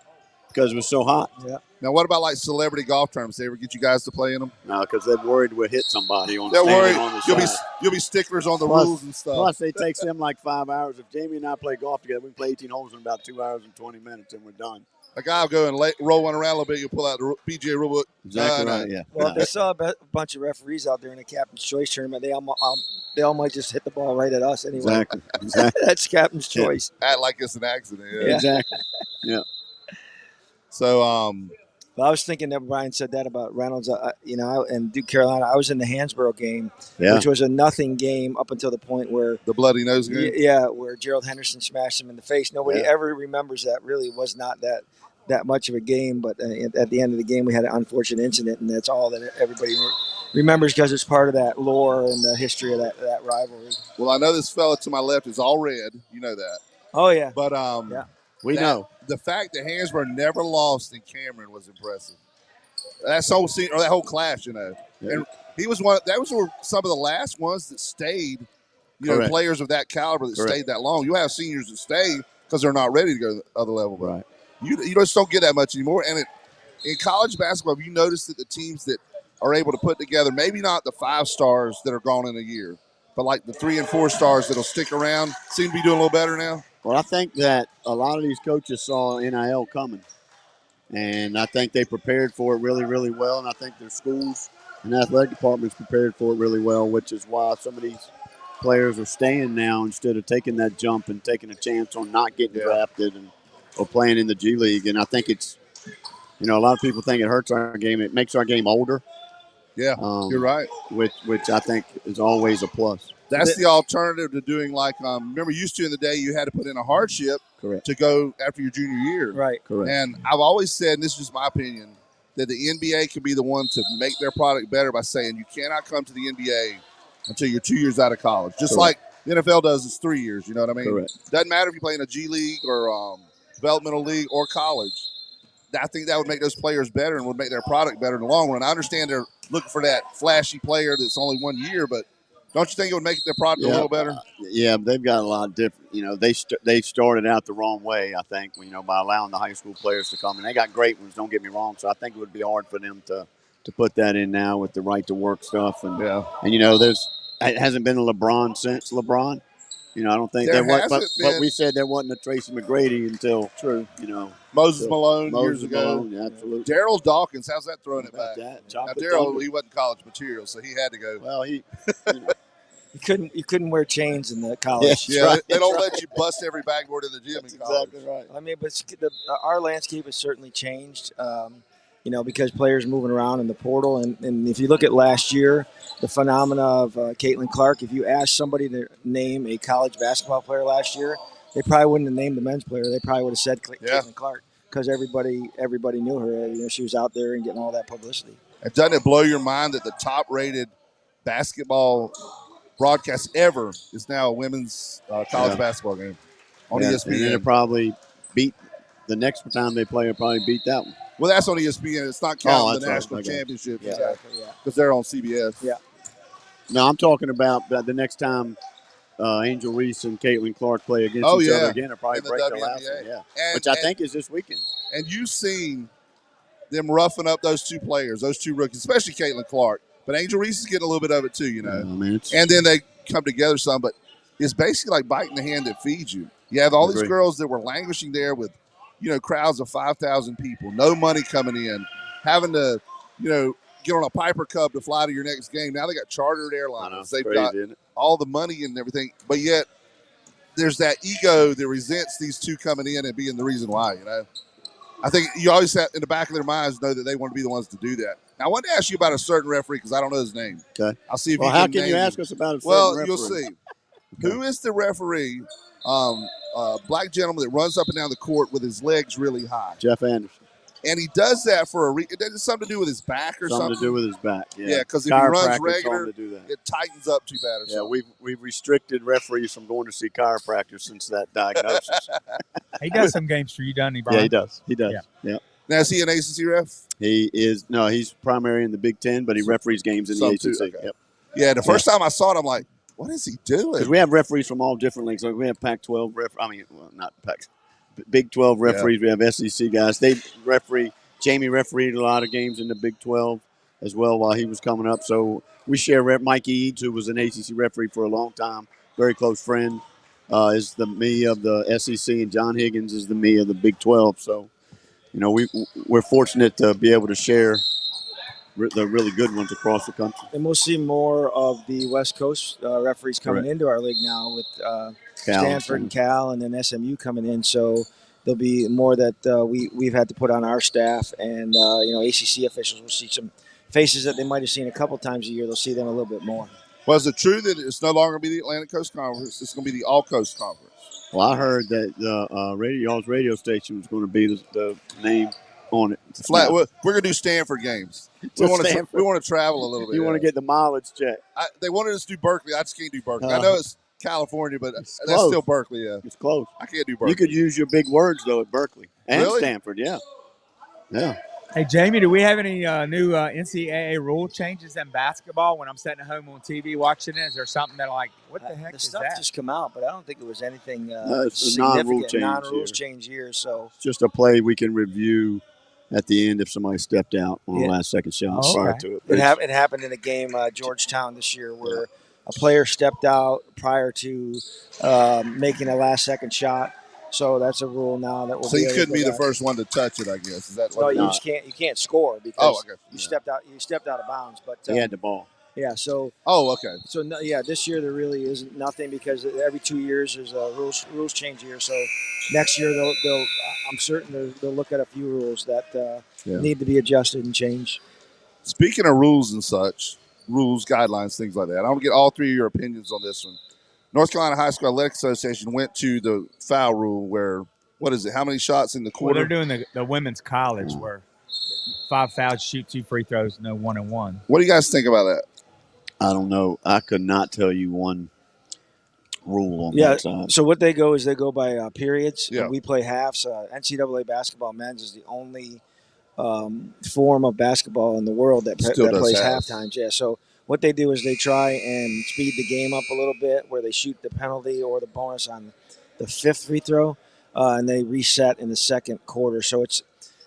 because it was so hot. Yeah. Now, what about like celebrity golf tournaments? They ever get you guys to play in them? No, because they're worried we'll hit somebody on they're worried on the you'll be sticklers on the rules and stuff. Plus, it takes them like 5 hours. If Jamie and I play golf together, we can play 18 holes in about 2 hours and 20 minutes, and we're done. A guy will go and roll one around a little bit. You'll pull out the PGA rulebook. Exactly right. Yeah. Well, if they saw a bunch of referees out there in the Captain's Choice tournament, they all might just hit the ball right at us anyway. Exactly. That's Captain's Choice. Act like it's an accident. Yeah. Exactly. Yeah. So, Well, I was thinking that Brian said that about Reynolds, and Duke Carolina. I was in the Hansborough game, which was a nothing game up until the point where the bloody nose game. Yeah, where Gerald Henderson smashed him in the face. Nobody ever remembers that. Really, was not that much of a game. But at the end of the game, we had an unfortunate incident, and that's all that everybody remembers because it's part of that lore and the history of that rivalry. Well, I know this fella to my left is all red. You know that. Oh yeah. But we know. The fact that Hansborough never lost in Cameron was impressive. That whole class, Yeah. And he was those were some of the last ones that stayed, players of that caliber that stayed that long. You have seniors that stay because they're not ready to go to the other level. Right. You just don't get that much anymore. And in college basketball, have you noticed that the teams that are able to put together, maybe not the 5 stars that are gone in a year, but like the 3 and 4 stars that'll stick around, seem to be doing a little better now? Well, I think that a lot of these coaches saw NIL coming, and I think they prepared for it really, really well, and I think their schools and athletic departments prepared for it really well, which is why some of these players are staying now instead of taking that jump and taking a chance on not getting drafted or playing in the G League. And I think it's, a lot of people think it hurts our game. It makes our game older. Yeah, you're right. Which I think is always a plus. That's the alternative to doing remember used to in the day you had to put in a hardship to go after your junior year. Right. Correct. And I've always said, and this is just my opinion, that the NBA can be the one to make their product better by saying you cannot come to the NBA until you're 2 years out of college. Just like the NFL does, it's 3 years. You know what I mean? Correct. Doesn't matter if you play in a G League or developmental league or college. I think that would make those players better and would make their product better in the long run. I understand they're looking for that flashy player that's only 1 year, but don't you think it would make their product a little better? They've got a lot of different. They started out the wrong way, I think, by allowing the high school players to come. And they got great ones, don't get me wrong. So I think it would be hard for them to put that in now with the right to work stuff. And it hasn't been a LeBron since LeBron. I don't think there was, hasn't been. but we said there wasn't a Tracy McGrady until Moses Malone Moses years ago. Malone, yeah, absolutely. Daryl Dawkins, how's that throwing it back? That? Now Chocolate Daryl, Thunder. he wasn't college material, so he had to go. Well, he You couldn't wear chains in the college. Yeah, right, they don't that's let you bust every backboard in the gym That's in college. exactly right. I mean, but our landscape has certainly changed, because players moving around in the portal. And if you look at last year, the phenomena of Caitlin Clark, if you asked somebody to name a college basketball player last year, they probably wouldn't have named the men's player. They probably would have said Caitlin Clark because everybody knew her. She was out there and getting all that publicity. And doesn't it blow your mind that the top-rated basketball broadcast ever is now a women's college basketball game on ESPN? And then it probably beat the next time they play. It'll probably beat that one. Well, that's on ESPN. It's not counting the right. national Okay. championship. Yeah. Exactly, yeah. Because they're on CBS. Yeah. No, I'm talking about the next time Angel Reese and Caitlin Clark play against each other again. It'll probably in the break the WNBA. last one. Yeah. And, Which I think is this weekend. And you've seen them roughing up those two players, those two rookies, especially Caitlin Clark. But Angel Reese is getting a little bit of it too, And then they come together some. But it's basically like biting the hand that feeds you. You have all these girls that were languishing there with, crowds of 5,000 people, no money coming in, having to, get on a Piper Cub to fly to your next game. Now they got chartered airlines. They've got all the money and everything. But yet there's that ego that resents these two coming in and being the reason why, I think you always have in the back of their minds know that they want to be the ones to do that. Now, I wanted to ask you about a certain referee because I don't know his name. Okay. I'll see if how can you ask us about a certain referee? You'll see. Who is the referee, black gentleman that runs up and down the court with his legs really high? Jeff Anderson. And he does that for it has something to do with his back or something? Something to do with his back, yeah. Because if he runs regular, to do that. it tightens up too bad or something. We've restricted referees from going to see chiropractors since that diagnosis. He does some games for you, doesn't he, Brian? Yeah, he does. He does. Yeah. Now, is he an ACC ref? He's primary in the Big Ten, but he referees games in the ACC. Okay. Yep. Yeah, the first time I saw it, I'm like, what is he doing? Because we have referees from all different leagues. Like we have Pac-12 not Pac, Big 12 referees. We have SEC guys. They referee. Jamie refereed a lot of games in the Big 12 as well while he was coming up. So we share Mikey Eads, who was an ACC referee for a long time, very close friend, is the me of the SEC, and John Higgins is the me of the Big 12. So, we're fortunate to be able to share the really good ones across the country. And we'll see more of the West Coast referees coming into our league now with Stanford and Cal, and then SMU coming in. So there'll be more that we've had to put on our staff, and ACC officials will see some faces that they might have seen a couple times a year. They'll see them a little bit more. Well, is it true that it's no longer going to be the Atlantic Coast Conference? It's going to be the All Coast Conference. Well, I heard that y'all's radio station was going to be the name on it. Flat. We're going to do Stanford games. We want to travel a little bit. You want to get the mileage check. They wanted us to do Berkeley. I just can't do Berkeley. I know it's California, but that's close. Still Berkeley. Yeah, it's close. I can't do Berkeley. You could use your big words though at Berkeley and really? Stanford. Yeah. Hey, Jamie, do we have any new NCAA rule changes in basketball? When I'm sitting at home on TV watching it, is there something that what the heck the is stuff that? just come out, but I don't think it was anything it's a non-rule change here. So it's just a play we can review at the end if somebody stepped out on the last second shot prior to it. It happened in a game Georgetown this year where a player stepped out prior to making a last second shot. So that's a rule now that will. So you couldn't be the first one to touch it, I guess. Is that what? No, you can't score because you stepped out of bounds. But he had the ball. Yeah. So. Oh, okay. So this year there really isn't nothing because every 2 years there's a rules change year. So next year they'll I'm certain they'll look at a few rules that need to be adjusted and changed. Speaking of rules and such, rules, guidelines, things like that. I want to get all three of your opinions on this one. North Carolina High School Athletic Association went to the foul rule where, what is it, how many shots in the quarter? Well, they're doing the women's college where 5 fouls, shoot 2 free throws, no 1-and-1. What do you guys think about that? I don't know. I could not tell you one rule on that side. So what they go by periods. Yeah. We play halves. NCAA basketball men's is the only form of basketball in the world that plays halftimes. Yeah, so what they do is they try and speed the game up a little bit where they shoot the penalty or the bonus on the 5th free throw, and they reset in the second quarter. So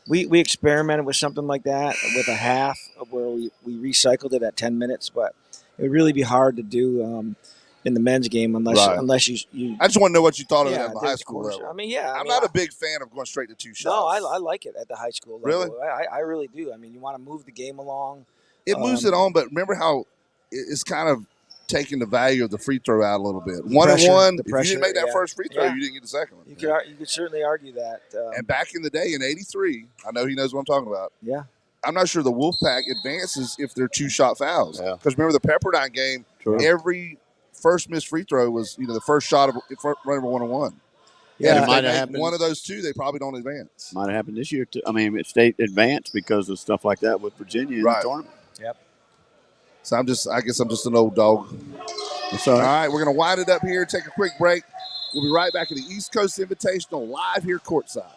we experimented with something like that with a half where we recycled it at 10 minutes, but it would really be hard to do in the men's game unless Right. unless you I just want to know what you thought of it yeah, at the there's high school corners. level. I mean, yeah, I'm not a big fan of going straight to 2 shots. No, I like it at the high school Really? level. I really do. I mean, you want to move the game along. It moves it on, but remember how it's kind of taking the value of the free throw out a little bit. 1 and 1. If you didn't make that first free throw, you didn't get the second one. You could certainly argue that. And back in the day in '83, I know he knows what I'm talking about. Yeah. I'm not sure the Wolfpack advances if they're 2-shot fouls. Yeah. Because remember the Pepperdine game, every first missed free throw was the first shot of running 1-on-1. Yeah, and it if might they have make happened. one of those 2, they probably don't advance. Might have happened this year too. I mean, State advanced because of stuff like that with Virginia in the tournament. Yep. So I guess I'm just an old dog. All right, we're going to wind it up here, take a quick break. We'll be right back at the East Coast Invitational live here courtside.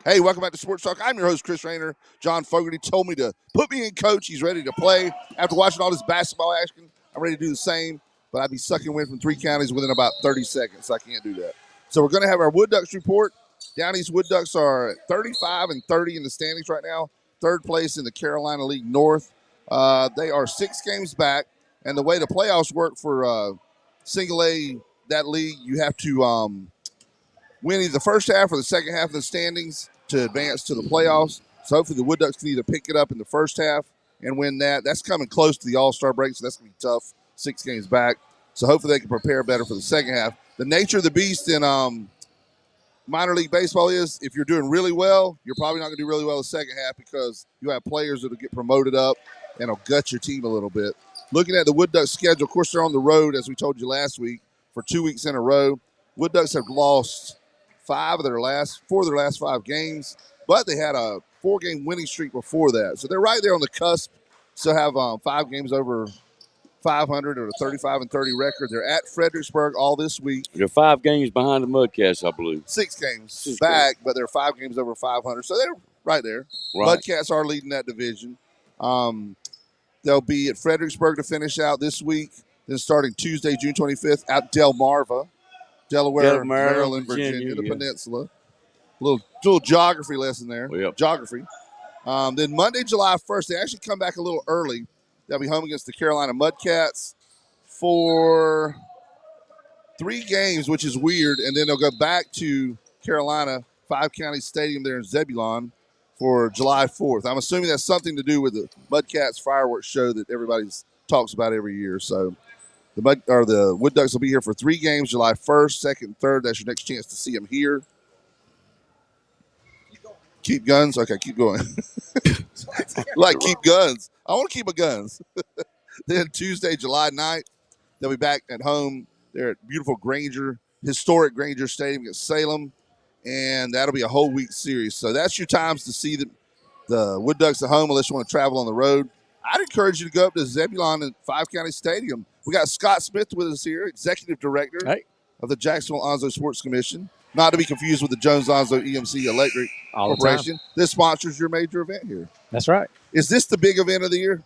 Hey, welcome back to Sports Talk. I'm your host, Chris Raynor. John Fogarty told me to put me in coach. He's ready to play. After watching all this basketball action, I'm ready to do the same, but I'd be sucking wind from 3 counties within about 30 seconds, so I can't do that. So we're going to have our Wood Ducks report. Down East Wood Ducks are 35-30 in the standings right now, third place in the Carolina League North. They are 6 games back, and the way the playoffs work for single A, that league, you have to win either the first half or the second half of the standings to advance to the playoffs. So hopefully the Wood Ducks can either pick it up in the first half and win that. That's coming close to the All-Star break, so that's going to be tough, 6 games back. So hopefully they can prepare better for the second half. The nature of the beast in minor league baseball is if you're doing really well, you're probably not going to do really well the second half because you have players that will get promoted up and will gut your team a little bit. Looking at the Wood Ducks schedule, of course, they're on the road, as we told you last week, for 2 weeks in a row. Wood Ducks have lost 4 of their last 5 games, but they had a 4-game winning streak before that. So they're right there on the cusp. Still have 5 games over 500 or a 35-30 record. They're at Fredericksburg all this week. They're 5 games behind the Mudcats, I believe. 6 games back, but they're 5 games over 500. So they're right there. Right. Mudcats are leading that division. They'll be at Fredericksburg to finish out this week. Then starting Tuesday, June 25th, at Delmarva. Delaware, Maryland, Virginia, the peninsula. Little geography lesson there. Yep. Geography. Then Monday, July 1st, they actually come back a little early. They'll be home against the Carolina Mudcats for 3 games, which is weird. And then they'll go back to Carolina, 5 County Stadium there in Zebulon for July 4th. I'm assuming that's something to do with the Mudcats fireworks show that everybody talks about every year. So the Wood Ducks will be here for 3 games, July 1st, 2nd, and 3rd. That's your next chance to see them here. Keep guns? Okay, keep going. Keep guns. I want to keep my guns. Then Tuesday, July 9th, they'll be back at home. They're at beautiful historic Granger Stadium against Salem, and that'll be a whole week series. So that's your times to see the Wood Ducks at home unless you want to travel on the road. I'd encourage you to go up to Zebulon and 5 County Stadium. We got Scott Smith with us here, Executive Director of the Jacksonville Onzo Sports Commission. Not to be confused with the Jones Onzo EMC Electric Corporation. This sponsors your major event here. That's right. Is this the big event of the year?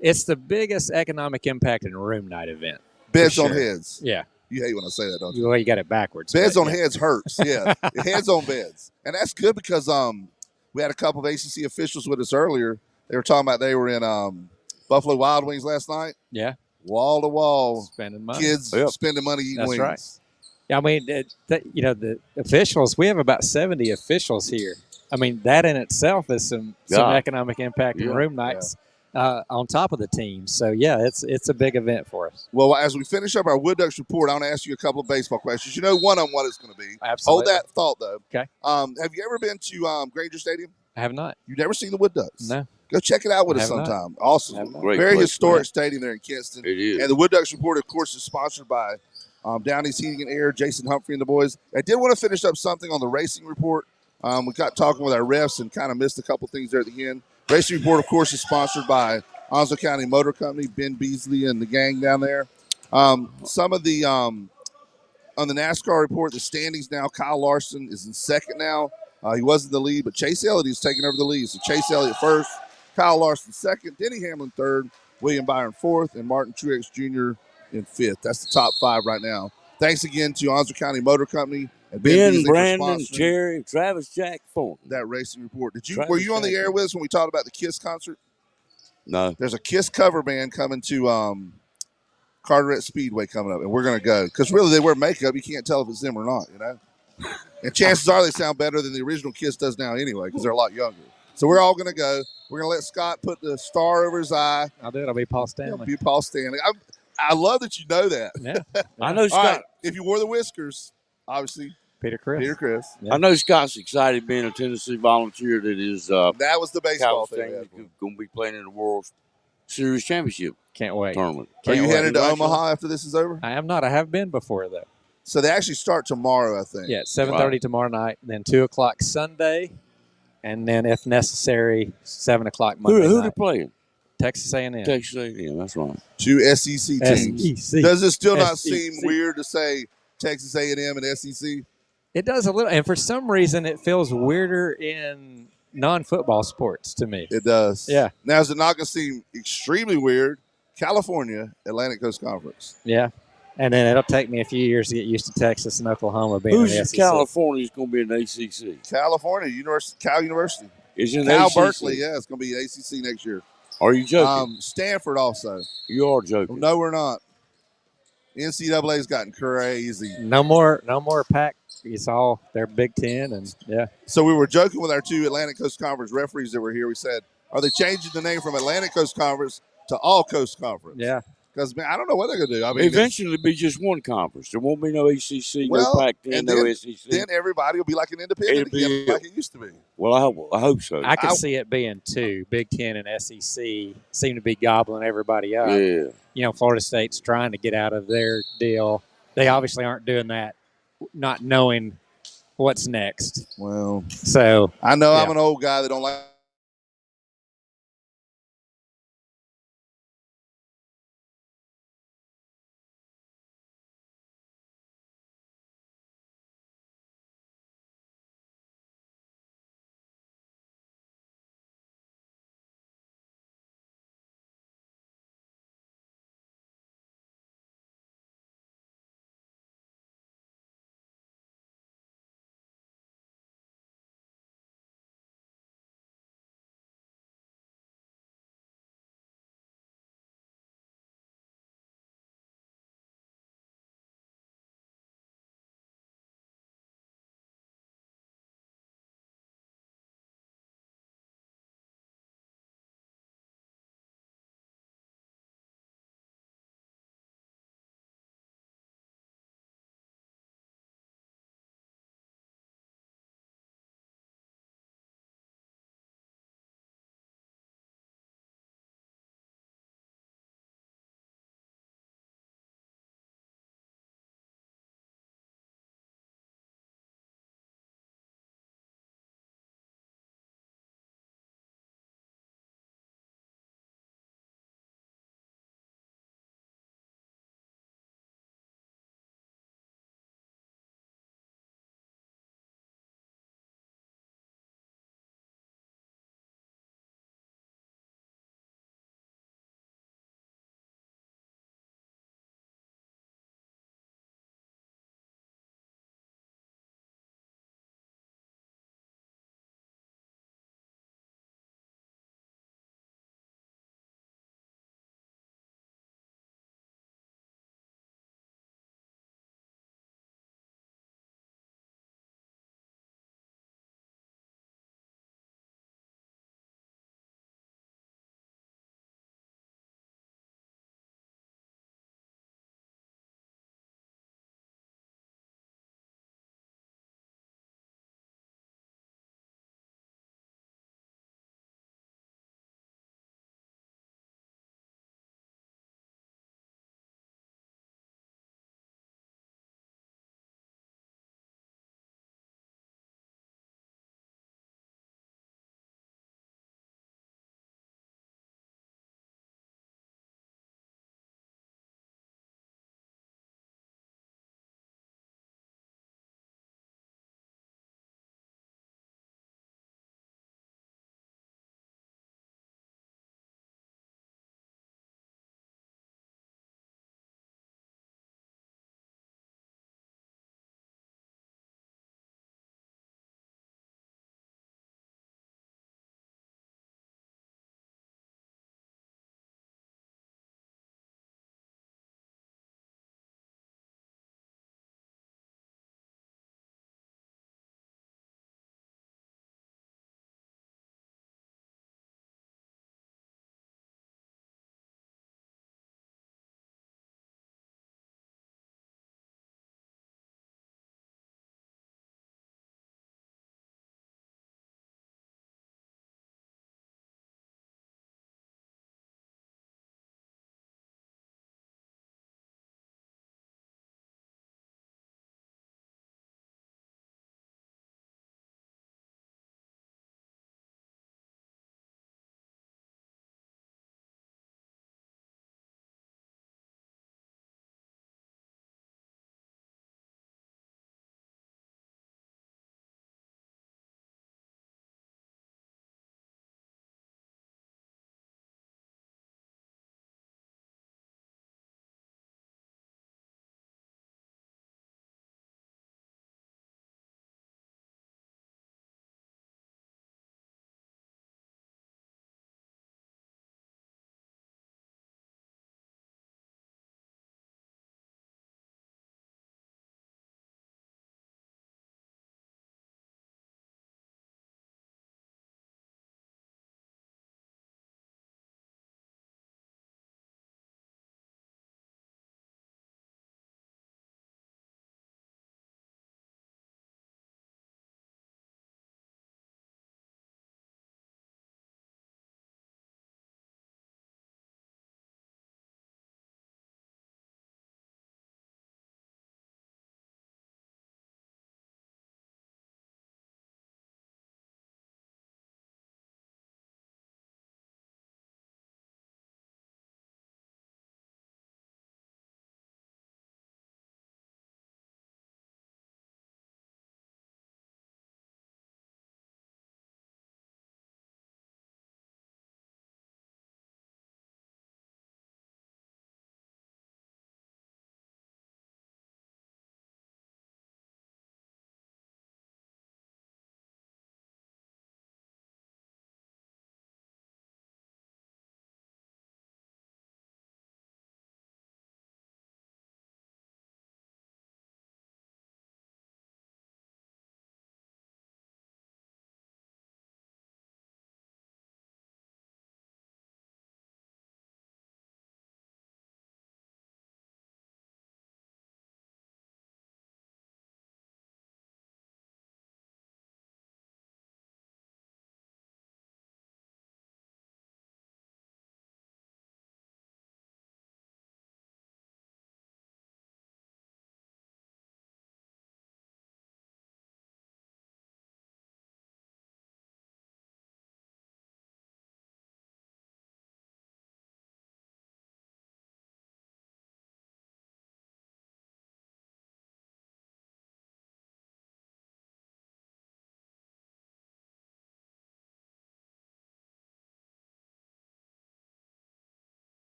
It's the biggest economic impact in room night event. Beds on heads. Yeah. You hate when I say that, don't you? Well, you got it backwards. Beds on heads hurts. Yeah. Heads on beds. And that's good because we had a couple of ACC officials with us earlier. They were talking about they were in Buffalo Wild Wings last night. Yeah. Wall to wall. Spending money. Kids spending money eating wings. That's right. Yeah, I mean, the officials, we have about 70 officials here. I mean, that in itself is some economic impact in room nights on top of the teams. So, yeah, it's a big event for us. Well, as we finish up our Wood Ducks report, I want to ask you a couple of baseball questions. You know one on what it's going to be. Absolutely. Hold that thought, though. Okay. Have you ever been to Granger Stadium? I have not. You've never seen the Wood Ducks? No. Go check it out with us sometime. Awesome. Very historic stadium there in Kinston. It is. And the Wood Ducks report, of course, is sponsored by Down East Heating and Air, Jason Humphrey and the boys. I did want to finish up something on the racing report. We got talking with our refs and kind of missed a couple things there at the end. Racing report, of course, is sponsored by Onzo County Motor Company, Ben Beasley and the gang down there. Some of the on the NASCAR report, the standings now, Kyle Larson is in second now. He was in the lead, but Chase Elliott is taking over the lead. So Chase Elliott first, Kyle Larson second, Denny Hamlin third, William Byron fourth, and Martin Truex Jr. in fifth. That's the top 5 right now. Thanks again to Onzo County Motor Company and Ben, Brandon, Jerry, Travis, Jack, Thornton. That racing report. Were you on the air with us when we talked about the KISS concert? No. There's a KISS cover band coming to Carteret Speedway coming up, and we're going to go. Because really, they wear makeup. You can't tell if it's them or not, you know? And chances are they sound better than the original KISS does now anyway, because they're a lot younger. So we're all going to go. We're going to let Scott put the star over his eye. I'll do it. I'll be Paul Stanley. He'll be Paul Stanley. I love that you know that. Yeah. I know Scott. Right. If you wore the whiskers, obviously. Peter Chris. Yeah. I know Scott's excited being a Tennessee Volunteer that is that was the baseball thing. Going to be playing in the World Series Championship. Can't wait. Tournament. Are you headed to Omaha after this is over? I am not. I have been before, though. So they actually start tomorrow, I think. Yeah, 7:30 tomorrow night, then 2 o'clock Sunday, and then, if necessary, 7 o'clock Monday Who night. are they playing? Texas A&M. Texas A&M, that's right. 2 SEC teams. SEC. Does it still not SEC. seem weird to say Texas A&M and SEC? It does a little, and for some reason, it feels weirder in non-football sports to me. It does. Yeah. Now, is it not going to seem extremely weird? California, Atlantic Coast Conference. Yeah. And then it'll take me a few years to get used to Texas and Oklahoma being in the SEC. California's going to be in the ACC? California, Cal University. Is in Cal ACC? Berkeley, yeah, it's going to be ACC next year. Are you joking? Stanford also. You are joking. No, we're not. NCAA's gotten crazy. No more Pac. It's all their Big Ten, and yeah. So we were joking with our two Atlantic Coast Conference referees that were here. We said, are they changing the name from Atlantic Coast Conference to All Coast Conference? Yeah. Because, man, I don't know what they're going to do. I mean, eventually it'll be just one conference. There won't be no ACC, no Pac-10, no SEC. Then everybody will be like an independent again, like it used to be. Well, I hope so. I could see it being two. Big Ten and SEC seem to be gobbling everybody up. Yeah. You know, Florida State's trying to get out of their deal. They obviously aren't doing that, not knowing what's next. Well, so I know I'm an old guy that don't like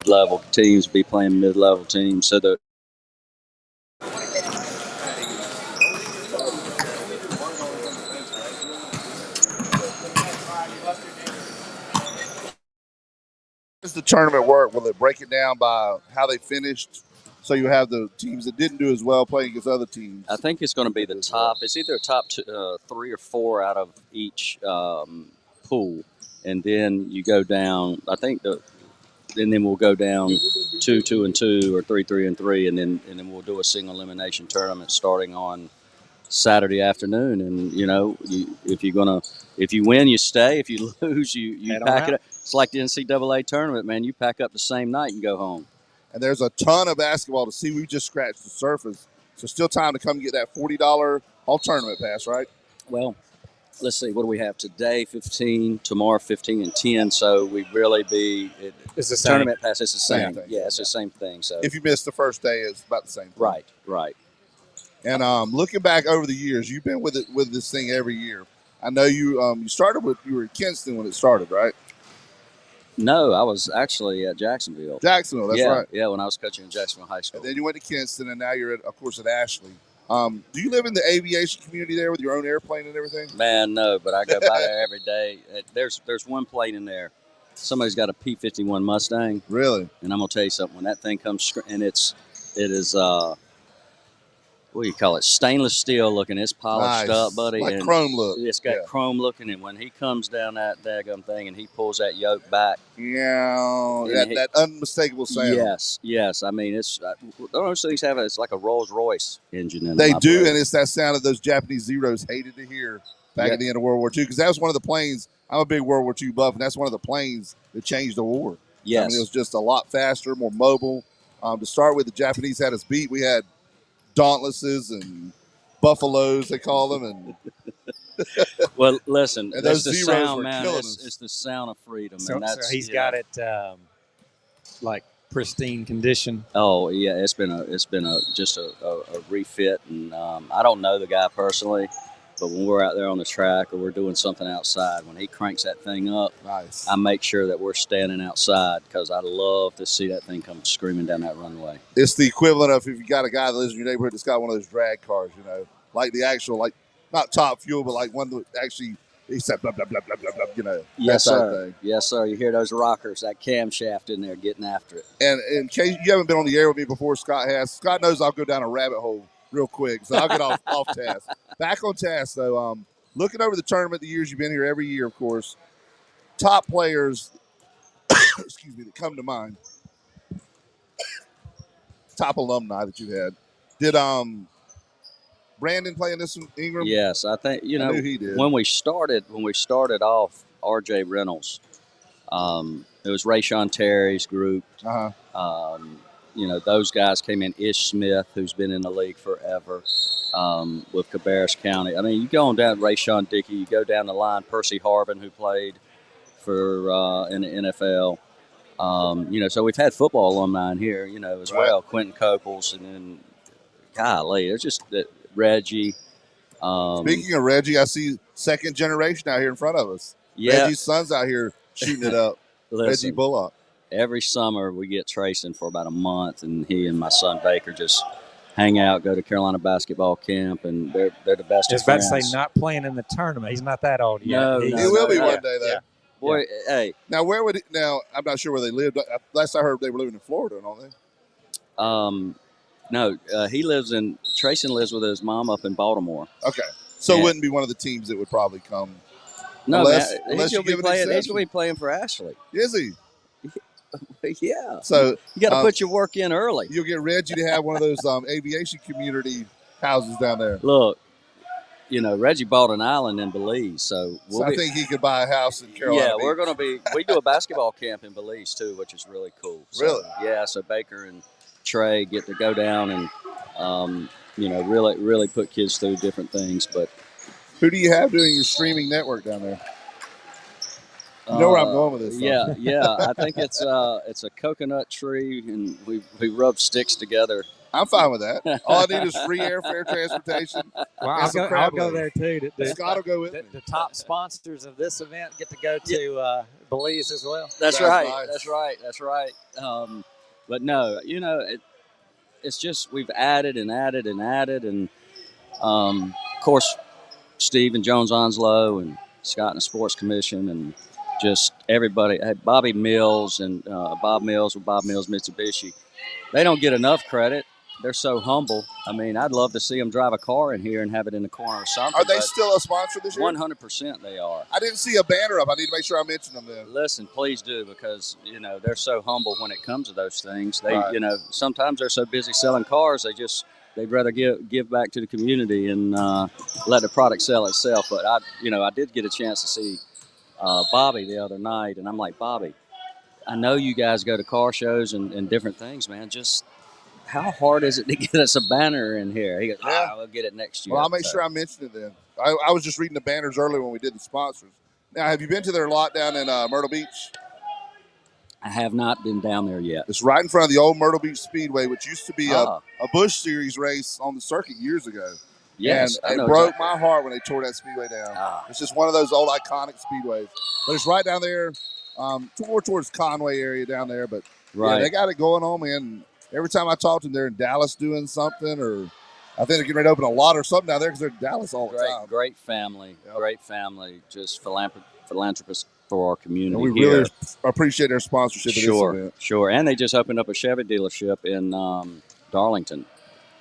Level teams be playing mid-level teams, so the does the tournament work? Will it break it down by how they finished? So you have the teams that didn't do as well playing against other teams. I think it's going to be the top. It's either top 3 or 4 out of each pool, and then you go down. I think and then we'll go down 2, 2, and 2, or 3, 3, and 3, and then we'll do a single elimination tournament starting on Saturday afternoon. And if you win, you stay. If you lose, you pack it up. It's like the NCAA tournament, man. You pack up the same night and go home. And there's a ton of basketball to see. We've just scratched the surface. So still time to come get that $40 all tournament pass, right? Well, let's see. What do we have today? 15. Tomorrow, 15 and 10. So we really it's the tournament pass. It's the same same. thing. Yeah, it's the same thing. So if you miss the first day, it's about the same thing. Right. And looking back over the years, you've been with this thing every year. I know you were at Kinston when it started, right? No, I was actually at Jacksonville. Jacksonville, that's right. Yeah, when I was coaching in Jacksonville High School. And then you went to Kinston, and now you're of course at Ashley. Do you live in the aviation community there with your own airplane and everything? Man, no, but I go by there every day. There's one plane in there. Somebody's got a P-51 Mustang. Really? And I'm gonna tell you something. When that thing comes, and it is what do you call it? Stainless steel looking. It's polished up, buddy. Like and chrome look. It's got chrome looking, and when he comes down that daggum thing and he pulls that yoke back, that unmistakable sound. Yes. I mean, it's those things have it's like a Rolls Royce engine in them. They do, and it's that sound that those Japanese Zeros hated to hear back at the end of World War II, because that was one of the planes. I'm a big World War II buff, and that's one of the planes that changed the war. Yes, I mean, it was just a lot faster, more mobile. To start with, the Japanese had us beat. We had Dauntlesses and Buffaloes, they call them, and well, listen, and those the Zeros sound, were man. killing It's the sound of freedom, so, and that's so he's got it like pristine condition. Oh yeah, it's been just a refit, and I don't know the guy personally, but when we're out there on the track or we're doing something outside, when he cranks that thing up, nice. I make sure that we're standing outside because I love to see that thing come screaming down that runway. It's the equivalent of if you got a guy that lives in your neighborhood that's got one of those drag cars, like the actual, like not Top Fuel, but like one that actually he said blah blah blah blah blah blah, Yes, sir. Thing. Yes, sir. You hear those rockers, that camshaft in there getting after it. And in case you haven't been on the air with me before, Scott has. Scott knows I'll go down a rabbit hole real quick, so I'll get off task. Back on task though. Looking over the tournament, the years you've been here, every year, of course, top players, excuse me, that come to mind. Top alumni that you had. Did Brandon play in this one, Ingram? Yes, I think I knew he did. when we started off, R.J. Reynolds. It was Rayshon Terry's group. Those guys came in. Ish Smith, who's been in the league forever, with Cabarrus County. I mean, you go on down Rayshon Dickey, you go down the line, Percy Harvin, who played for in the NFL. So we've had football alumni in here, as well. Quentin Copels, and then, golly, it's just Reggie. Speaking of Reggie, I see second generation out here in front of us. Yeah. Reggie's son's out here shooting it up. Listen, Reggie Bullock. Every summer we get tracing for about a month, and he and my son Baker just hang out, go to Carolina basketball camp, and they're the best of friends. I was about to say, not playing in the tournament. He's not that old yet. No, he will be one day, though. Yeah. Boy, hey. Now, where would – now, I'm not sure where they lived. Last I heard, they were living in Florida, don't they? No, Trayson lives with his mom up in Baltimore. Okay. So it wouldn't be one of the teams that would probably come. No, unless he's going to be playing for Ashley. Is he? Yeah. So you got to put your work in early. You'll get Reggie to have one of those aviation community houses down there. Look, Reggie bought an island in Belize, so I think he could buy a house in Carolina. Yeah, we're going to we do a basketball camp in Belize too, which is really cool. So, really? Yeah. So Baker and Trey get to go down and really put kids through different things. But who do you have doing your streaming network down there? You know where I'm going with this. Yeah. I think it's a coconut tree, and we rub sticks together. I'm fine with that. All I need is free airfare, transportation. Well, I'll go there too. Scott will go with me. The top sponsors of this event get to go to Belize as well. That's That's right. nice. That's right. That's right. But no, it's just we've added and added and added, and of course, Steve and Jones Onslow and Scott and the Sports Commission and just everybody. Bobby Mills and Bob Mills with Bob Mills Mitsubishi. They don't get enough credit. They're so humble. I mean, I'd love to see them drive a car in here and have it in the corner or something. Are they still a sponsor this year? 100% they are. I didn't see a banner up. I need to make sure I mention them then. Listen, please do, because, they're so humble when it comes to those things. They, Right. Sometimes they're so busy selling cars, they'd rather give back to the community and let the product sell itself. But I did get a chance to see Bobby the other night, and I'm like, Bobby, I know you guys go to car shows and different things, man. Just how hard is it to get us a banner in here? He goes, we'll get it next year. Well, I'll make sure I mention it then. I was just reading the banners earlier when we did the sponsors. Now, have you been to their lot down in Myrtle Beach? I have not been down there yet. It's right in front of the old Myrtle Beach Speedway, which used to be Ah. a Busch Series race on the circuit years ago. Yes, I and know it broke exactly. my heart when they tore that speedway down. Ah. It's just one of those old iconic speedways. But it's right down there, more towards Conway area down there. But Right. yeah, they got it going on, man. Every time I talk to them, they're in Dallas doing something, or I think they're getting ready to open a lot or something down there because they're in Dallas all the time. Great family. Yep. Great family. Just philanthropists for our community And we here. really appreciate their sponsorship of this event. Sure. And they just opened up a Chevy dealership in Darlington.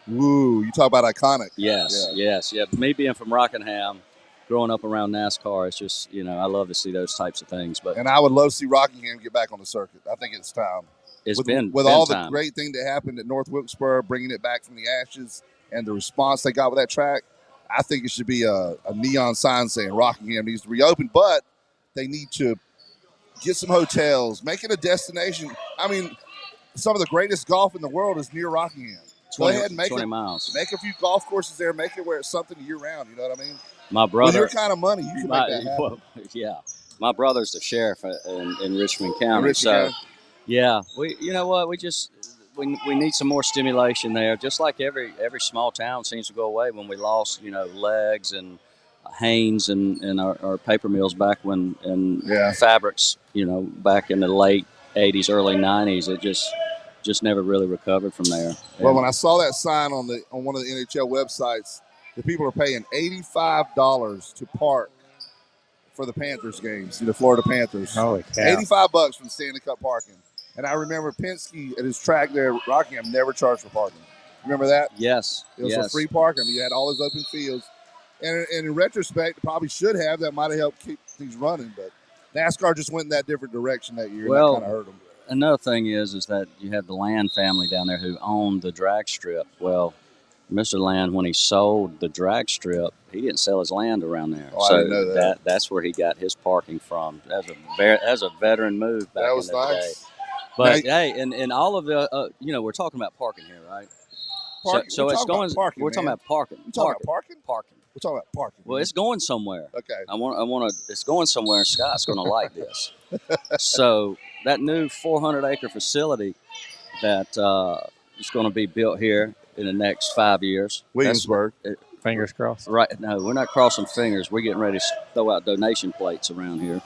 Woo, you talk about iconic. Yes. Me being from Rockingham, growing up around NASCAR, it's just, I love to see those types of things. But And I would love to see Rockingham get back on the circuit. I think it's time. it's with been all time. the great thing that happened at North Wilkesboro, bringing it back from the ashes, and the response they got with that track. I think it should be a neon sign saying Rockingham needs to reopen, but they need to get some hotels, make it a destination. I mean, some of the greatest golf in the world is near Rockingham. Go ahead and make 20 it. miles. Make a few golf courses there. Make it where it's something year round. You know what I mean? My With brother. your kind of money, you can make that happen. Yeah. My brother's the sheriff in Richmond County. Richmond County. Yeah, you know what? We need some more stimulation there. Just like every small town seems to go away when we lost, Legs and Haynes and our paper mills back when fabrics, back in the late 80s, early 90s. It just never really recovered from there. Well, when I saw that sign on one of the NHL websites, the people are paying $85 to park for the Panthers games, the Florida Panthers. Holy cow. $85 for the Stanley Cup parking. And I remember Penske at his track there at Rockingham never charged for parking. Remember that? Yes. It was for free parking. I mean, you had all those open fields. And in retrospect, probably should have. That might have helped keep things running. But NASCAR just went in that different direction that year. Well, and that kind of hurt them. Another thing is that you have the Land family down there who owned the drag strip. Well, Mr. Land, when he sold the drag strip, he didn't sell his land around there. Oh, I didn't know that. That's where he got his parking from. As a veteran move back That was in the day. nice. But hey, and all of the, we're talking about parking here, right? Parking. So it's going. We're talking about parking. You talking about parking? Parking. We're talking about parking. Well, it's going somewhere. Okay. I want to. It's going somewhere, and Scott's going to like this. So that new 400-acre facility that is going to be built here in the next 5 years. Williamsburg. Fingers crossed. Right. No, we're not crossing fingers. We're getting ready to throw out donation plates around here.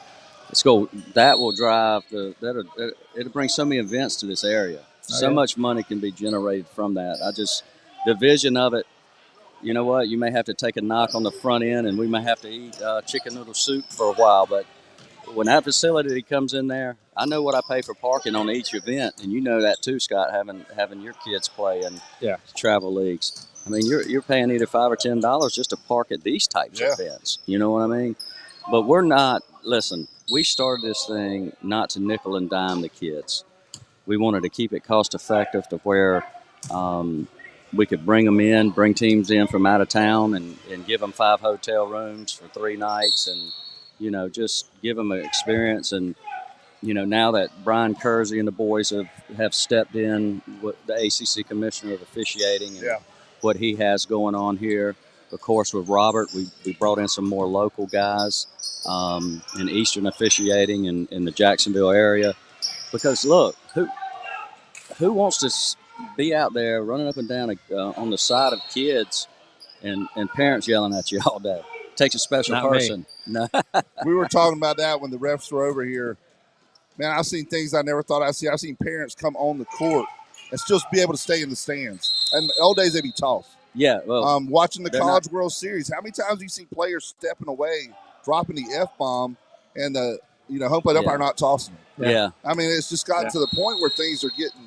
That will drive it'll bring so many events to this area. So much money can be generated from that. The vision of it, you know what? You may have to take a knock on the front end, and we may have to eat chicken noodle soup for a while. But when that facility comes in there, I know what I pay for parking on each event, and you know that too, Scott. Having your kids play in travel leagues. I mean, you're paying either $5 or $10 just to park at these types of events. You know what I mean? But we're not. Listen, we started this thing not to nickel and dime the kids. We wanted to keep it cost effective to where we could bring teams in from out of town and give them 5 hotel rooms for 3 nights and, just give them an experience. And, now that Brian Kersey and the boys have stepped in, the ACC commissioner of officiating and what he has going on here. Of course, with Robert, we brought in some more local guys in Eastern officiating in the Jacksonville area. Because, look, who wants to be out there running up and down on the side of kids and parents yelling at you all day. It takes a special Not person. No. We were talking about that when the refs were over here. Man, I've seen things I never thought I'd see. I've seen parents come on the court and still be able to stay in the stands. And in the old days, they'd be tossed. Yeah, well, watching the College World Series, how many times have you seen players stepping away, dropping the F-bomb, and the home plate umpire not tossing them? Yeah. I mean, it's just gotten to the point where things are getting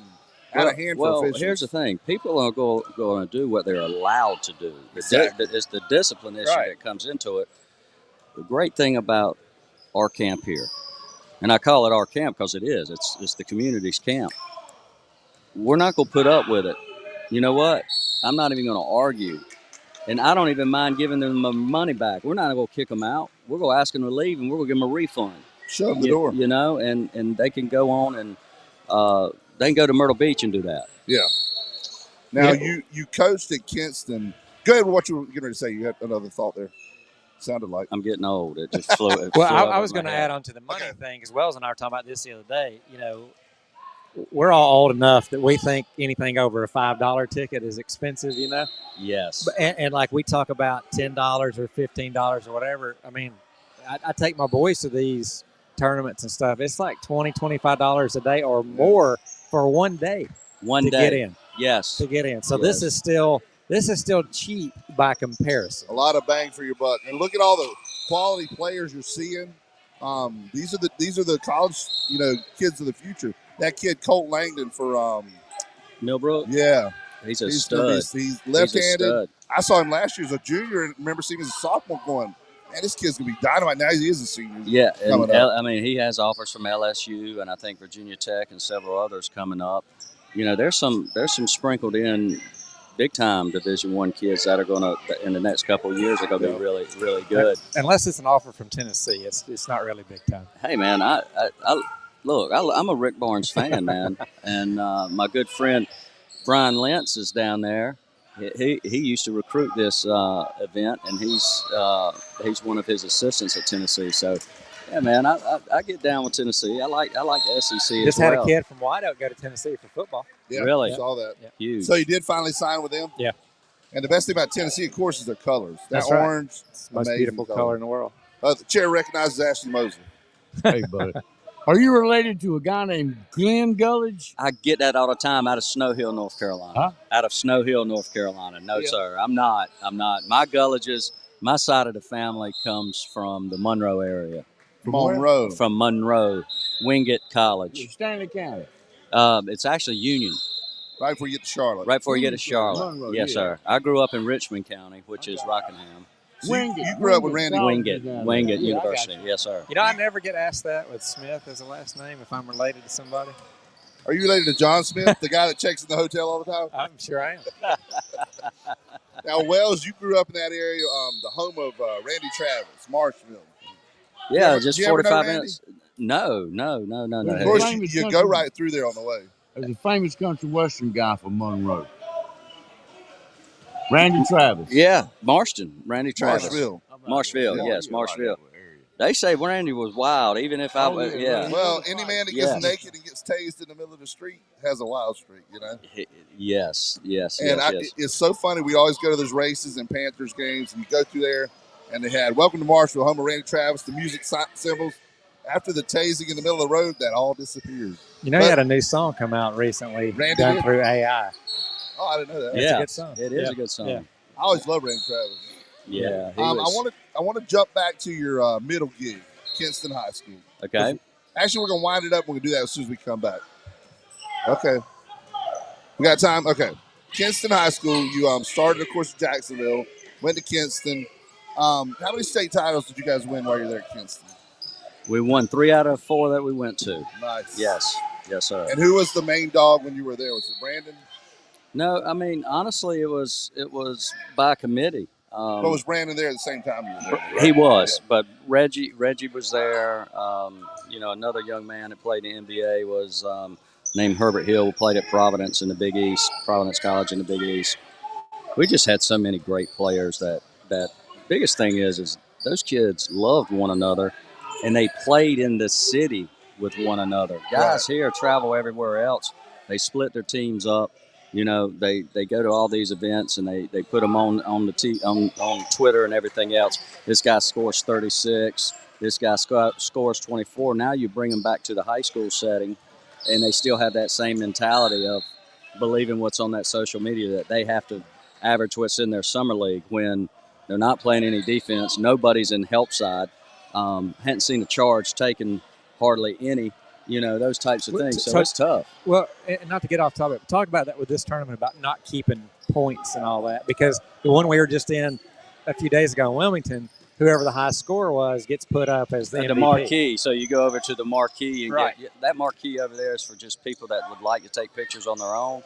out of hand for officials. Here's the thing. People are going to do what they're allowed to do. It's the discipline issue that comes into it. The great thing about our camp here, and I call it our camp because it is. It's the community's camp. We're not going to put up with it. You know what? I'm not even going to argue. And I don't even mind giving them the money back. We're not going to kick them out. We're going to ask them to leave, and we're going to give them a refund. Show them the door. And they can go on and they can go to Myrtle Beach and do that. Yeah. Now, you coached at Kinston. Go ahead with what you were getting ready to say. You had another thought there. Sounded like. I'm getting old. It just flew. I was going to add on to the money thing, as Wells and I were talking about this the other day. We're all old enough that we think anything over a $5 ticket is expensive, Yes. And like we talk about $10 or $15 or whatever. I mean, I take my boys to these tournaments and stuff. It's like $20, $25 a day or more for one day. To get in. Yes. To get in. So this is still cheap by comparison. A lot of bang for your buck. And look at all the quality players you're seeing. These are the college, kids of the future. That kid Colt Langdon for Millbrook. Yeah, he's a stud. He's left-handed. I saw him last year as a junior, and remember seeing him as a sophomore going, man, this kid's gonna be dynamite. Now he is a senior. Yeah, and he has offers from LSU and I think Virginia Tech and several others coming up. There's some sprinkled in big time Division I kids that are going to in the next couple of years are going to be really, really good. Unless it's an offer from Tennessee, it's not really big time. Hey man, Look, I'm a Rick Barnes fan, man, and my good friend Brian Lentz is down there. He used to recruit this event, and he's one of his assistants at Tennessee. So, yeah, man, I get down with Tennessee. I like the SEC. Just had a kid from White Oak go to Tennessee for football. Yeah, really? I saw that. Yeah. Huge. So you did finally sign with them? Yeah. And the best thing about Tennessee, of course, is their colors. That That's right. orange, it's the most beautiful color in the world. The chair recognizes Ashley Mosley. Hey, buddy. Are you related to a guy named Glenn Gullidge? I get that all the time out of Snow Hill, North Carolina. Huh? Out of Snow Hill, North Carolina. No, sir. I'm not. My Gullidges, my side of the family comes from the Monroe area. From Monroe, Wingate College. Stanley County. It's actually Union. Right before you get to Charlotte. Right before you get to Charlotte. Monroe, yes, sir. I grew up in Richmond County, which is Rockingham. So you grew up with Randy Wingate University. Yes, sir. I never get asked that with Smith as a last name if I'm related to somebody. Are you related to John Smith, the guy that checks in the hotel all the time? I'm sure I am. Now, Wells, you grew up in that area, the home of Randy Travis, Marshville. Yeah, just 45 minutes. No. Of course, you go right through there on the way. There's a famous country western guy from Monroe. Randy Travis. Yeah, Marston. Randy Travis. Marshville, yes, Marshville. They say Randy was wild, even if I was, Well, any man that gets naked and gets tased in the middle of the street has a wild streak, Yes. And it's so funny. We always go to those races and Panthers games, and you go through there, and they had "Welcome to Marshville," home of Randy Travis, the music symbols. After the tasing in the middle of the road, that all disappeared. He had a new song come out recently, done through AI. Oh, I didn't know that. It's a good song. It is a good song. Yeah. I always love Randy Travis. Yeah. I want to jump back to your middle gig, Kinston High School. Okay. Actually, we're gonna wind it up. We're gonna do that as soon as we come back. Okay. We got time. Okay. Kinston High School. You started, of course, in Jacksonville. Went to Kinston. How many state titles did you guys win while you were there at Kinston? We won 3 out of 4 that we went to. Nice. Yes, sir. And who was the main dog when you were there? Was it Brandon? No, I mean, honestly, it was by committee. But was Brandon there at the same time you were there? Right? He was, but Reggie was there. Another young man that played in the NBA was named Herbert Hill, who played at Providence in the Big East, Providence College in the Big East. We just had so many great players that biggest thing is those kids loved one another, and they played in the city with one another. Guys here travel everywhere else. They split their teams up. You know, they go to all these events and they put them on on Twitter and everything else. This guy scores 36. This guy scores 24. Now you bring them back to the high school setting, and they still have that same mentality of believing what's on that social media, that they have to average what's in their summer league when they're not playing any defense. Nobody's in help side. Hadn't seen a charge taken, hardly any. You know, those types of things. So it's tough. Well, and not to get off topic, but talk about that with this tournament about not keeping points and all that, because the one we were just in a few days ago in Wilmington, whoever the high score was gets put up as the MVP. Marquee. So you go over to the marquee and right. get that marquee over there is for just people that would like to take pictures on their own.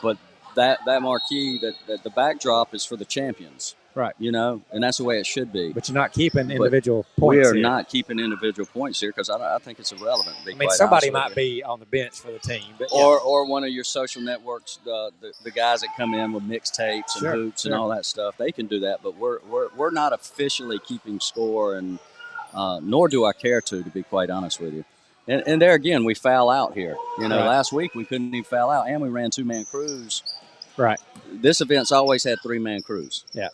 But that marquee, that the backdrop is for the champions. Right. You know, and that's the way it should be. But you're not keeping individual points. We are here. not keeping individual points here because I think it's irrelevant. I mean, somebody might be on the bench for the team, but or one of your social networks, the guys that come in with mixtapes and hoops and all that stuff, they can do that. But we're not officially keeping score, and nor do I care to be quite honest with you. And there again, we foul out here. You know, last week we couldn't even foul out, and we ran 2-man crews. Right. This event's always had 3-man crews. Yeah.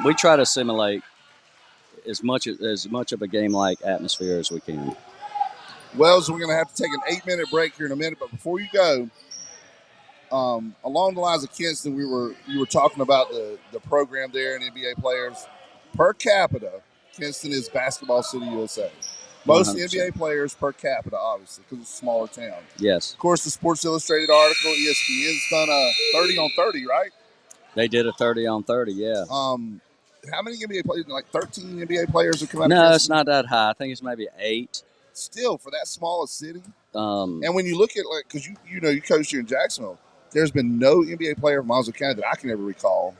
We try to simulate as much of a game-like atmosphere as we can. Well, so we're going to have to take an 8-minute break here in a minute. But before you go, along the lines of Kinston, you were talking about the program there and NBA players. Per capita, Kinston is basketball city USA. Most 100%. NBA players per capita, obviously, because it's a smaller town. Yes. Of course, the Sports Illustrated article, ESPN's done a 30 on 30, right? They did a 30 on 30, yeah. How many NBA players? Like 13 NBA players have come out? No, it's not that high. I think it's maybe 8. Still, for that small a city. And when you look at, like, because you coached here in Jacksonville, there's been no NBA player from Onslow County that I can ever recall.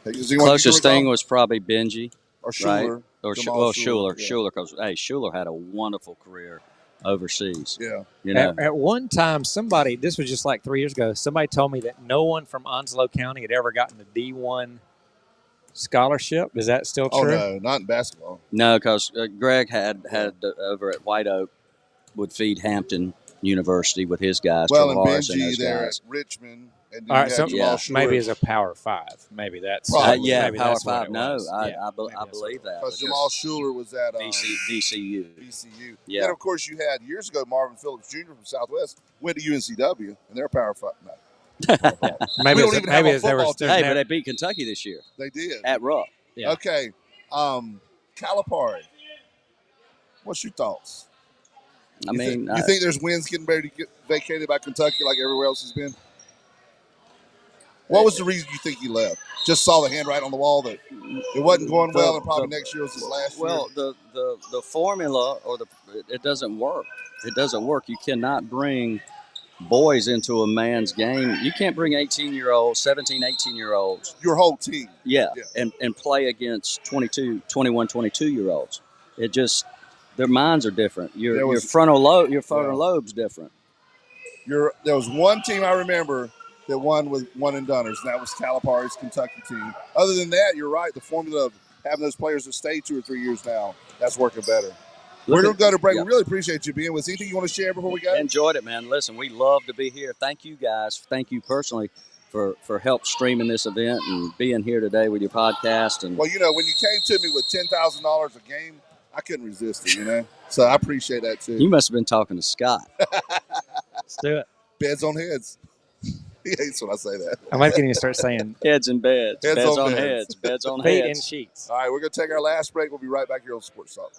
Closest thing was probably Benji. Or Schuler. Right? Or Schuler. Yeah. Schuler, because Schuler had a wonderful career overseas. Yeah. You know? At one time, this was just like 3 years ago, somebody told me that no one from Onslow County had ever gotten a D1 scholarship. Is that still true? Oh, no, not in basketball. No, because Greg had over at White Oak would feed Hampton University with his guys. Well, and Benji there at Richmond. And all right, so maybe as a Power 5. Maybe that's maybe Power 5. No, I believe that. Because Jamal Schuler was at DCU. Yeah. And of course, you had years ago Marvin Phillips Jr. from Southwest went to UNCW, and they're Power 5. No. Maybe we don't even have a football team. Hey, but they beat Kentucky this year. They did at Rupp. Yeah. Okay, Calipari. What's your thoughts? I mean, you think there's wins getting ready to get vacated by Kentucky like everywhere else has been? What was the reason you think he left? Just saw the handwriting on the wall that it wasn't going well, and probably next year was his last year. Well, the formula it doesn't work. It doesn't work. You cannot bring boys into a man's game. You can't bring 18-year-olds, 17, 18-year-olds. Your whole team. Yeah. And play against 21, 22-year-olds. It just their minds are different. Your frontal lobe's different. There was one team I remember that won with one and doneers, and that was Calipari's Kentucky team. Other than that, you're right. The formula of having those players that stay 2 or 3 years now, that's working better. We're going to go to break. Yeah. We really appreciate you being with us. Anything you want to share before we go? Enjoyed it, man. Listen, we love to be here. Thank you, guys. Thank you personally for help streaming this event and being here today with your podcast. And well, when you came to me with $10,000 a game, I couldn't resist it, So I appreciate that, too. You must have been talking to Scott. Let's do it. Beds on heads. He hates when I say that. I might get you to start saying heads and beds. Beds on heads. Beds on heads. Feet and sheets. All right, we're going to take our last break. We'll be right back here on Sports Talk.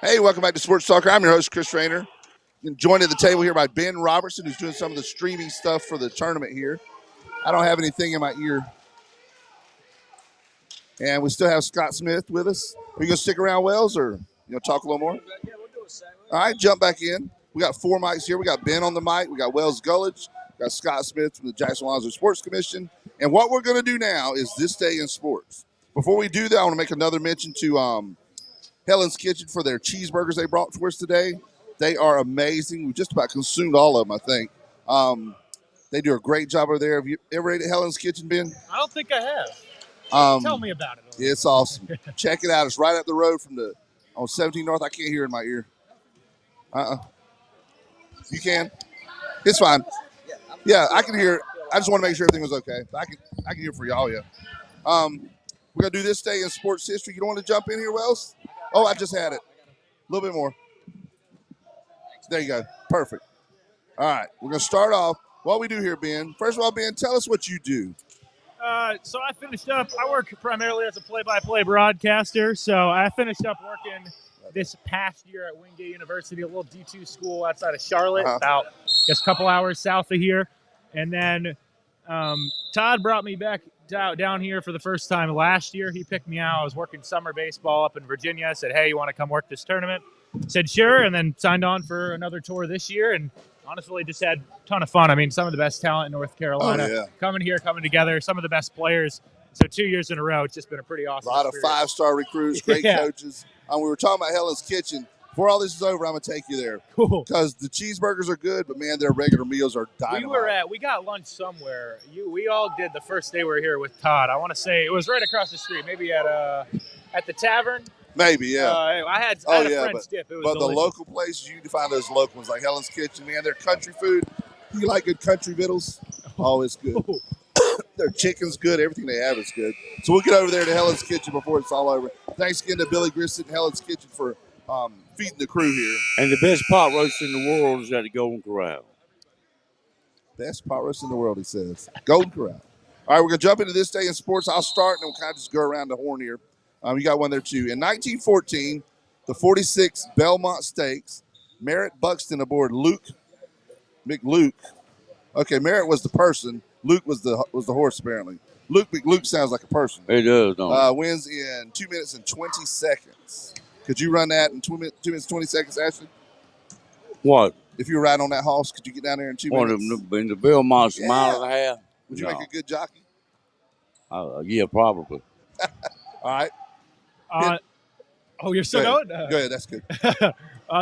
Hey, welcome back to Sports Talker. I'm your host, Chris Raynor. Joined at the table here by Ben Robertson, who's doing some of the streaming stuff for the tournament here. I don't have anything in my ear. And we still have Scott Smith with us. Are you going to stick around, Wells, or talk a little more? Yeah, we'll do a second. All right, jump back in. We got 4 mics here. We got Ben on the mic. We got Wells Gulledge. We got Scott Smith from the Jacksonville Sports Commission. And what we're going to do now is This Day in Sports. Before we do that, I want to make another mention to Helen's Kitchen for their cheeseburgers they brought for us today. They are amazing. We just about consumed all of them, I think. They do a great job over there. Have you ever ate at Helen's Kitchen, Ben? I don't think I have. Tell me about it. It's awesome. Check it out. It's right up the road on 17 North. I can't hear in my ear. You can? It's fine. Yeah, I can hear. I just want to make sure everything was okay. I can hear for y'all, yeah. We're going to do This Day in Sports History. You don't want to jump in here, Wells? Oh, I just had it. A little bit more. There you go. Perfect. All right. We're going to start off. What we do here, Ben. First of all, Ben, tell us what you do. So I finished up. I work primarily as a play-by-play broadcaster. So I finished up working this past year at Wingate University, a little D2 school outside of Charlotte, about a couple hours south of here. And then Todd brought me back down here for the first time last year. He picked me out. I was working summer baseball up in Virginia. I said, hey, you want to come work this tournament? Said sure, and then signed on for another tour this year, and honestly just had a ton of fun. I mean, some of the best talent in North Carolina coming together, some of the best players. So 2 years in a row, it's just been a pretty awesome experience. A lot of 5-star recruits, great coaches. We were talking about Helen's Kitchen. Before all this is over, I'm going to take you there. Cool. Because the cheeseburgers are good, but, man, their regular meals are dynamite. We got lunch somewhere. We all did the first day we were here with Todd. I want to say it was right across the street, maybe at the tavern. Maybe, yeah. I had a French dip. It was delicious. The local places, you can find those local ones like Helen's Kitchen, man. Their country food. You like good country vittles? Oh, it's good. Their chicken's good. Everything they have is good. So we'll get over there to Helen's Kitchen before it's all over. Thanks again to Billy Grissom and Helen's Kitchen for feeding the crew here. And the best pot roast in the world is at the Golden Corral. Best pot roast in the world, he says. Golden Corral. All right, we're going to jump into This Day in Sports. I'll start, and we'll kind of just go around the horn here. You got one there, too. In 1914, the 46 Belmont Stakes, Merritt Buxton aboard McLuke. Okay, Merritt was the person. Luke was the horse, apparently. McLuke sounds like a person. It does, don't it? Wins in 2 minutes and 20 seconds. Could you run that in 2 minutes and 20 seconds, Ashley? What? If you were riding on that horse, could you get down there in 2 minutes? In the Belmont's a mile and a half? Would you make a good jockey? Yeah, probably. All right. You're still going? Go ahead. That's good.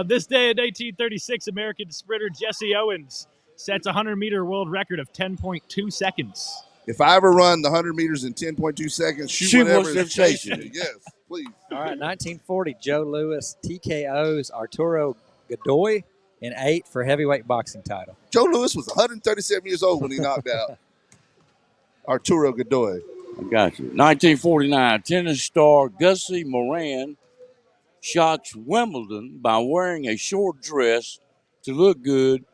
This day in 1836, American sprinter Jesse Owens sets a 100-meter world record of 10.2 seconds. If I ever run the 100 meters in 10.2 seconds, shoot whatever is chasing me. Yes, please. All right, 1940, Joe Louis TKOs Arturo Godoy in 8 for heavyweight boxing title. Joe Louis was 137 years old when he knocked out Arturo Godoy. I got you. 1949, tennis star Gussie Moran shocks Wimbledon by wearing a short dress to look good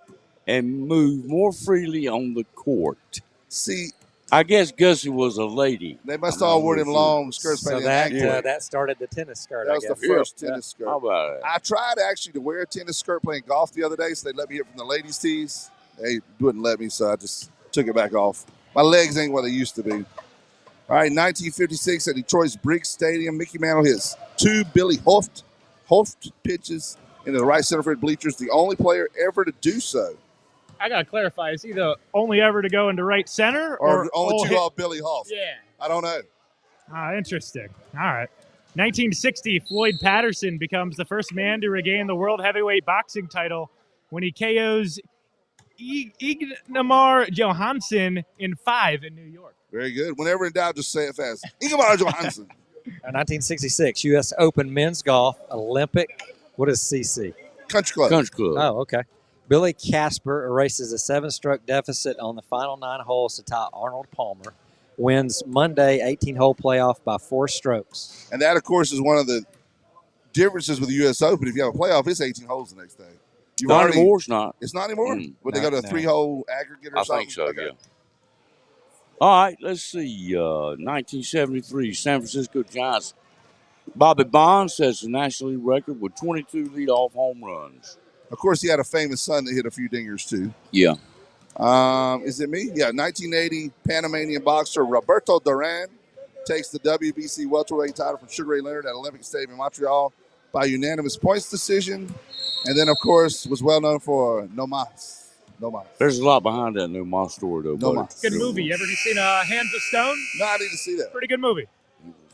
and move more freely on the court. See, I guess Gussie was a lady. They must all wear them long skirts. So that started the tennis skirt. That was the first tennis skirt. How about it? I tried actually to wear a tennis skirt playing golf the other day, so they let me hit from the ladies' tees. They wouldn't let me, so I just took it back off. My legs ain't what they used to be. All right, 1956 at Detroit's Briggs Stadium, Mickey Mantle hits 2 Billy Hoft pitches into the right center field bleachers, the only player ever to do so. I got to clarify. Is he the only ever to go into right center? Or only 2 off Billy Hoft? Yeah. I don't know. Interesting. All right. 1960, Floyd Patterson becomes the first man to regain the world heavyweight boxing title when he KOs Ingemar Johansson in 5 in New York. Very good. Whenever in doubt, just say it fast. Ingemar Johansson. 1966, U.S. Open men's golf, Olympic. What is CC? Country Club. Country Club. Oh, okay. Billy Casper erases a 7-stroke deficit on the final 9 holes to tie Arnold Palmer. Wins Monday 18-hole playoff by 4 strokes. And that, of course, is one of the differences with the U.S. Open. If you have a playoff, it's 18 holes the next day. Not anymore, it's not. It's not anymore? Would they go to a 3-hole aggregate or something? I think so, yeah. All right, let's see. 1973, San Francisco Giants Bobby Bonds sets the National League record with 22 leadoff home runs. Of course, he had a famous son that hit a few dingers, too. Yeah. Is it me? Yeah, 1980 Panamanian boxer Roberto Duran takes the WBC welterweight title from Sugar Ray Leonard at Olympic Stadium in Montreal by unanimous points decision. And then, of course, was well known for No Mas. No Mas. There's a lot behind that No Mas story, though. No buddy. Mas. Good movie. You ever seen Hands of Stone? No, I need to see that. Pretty good movie.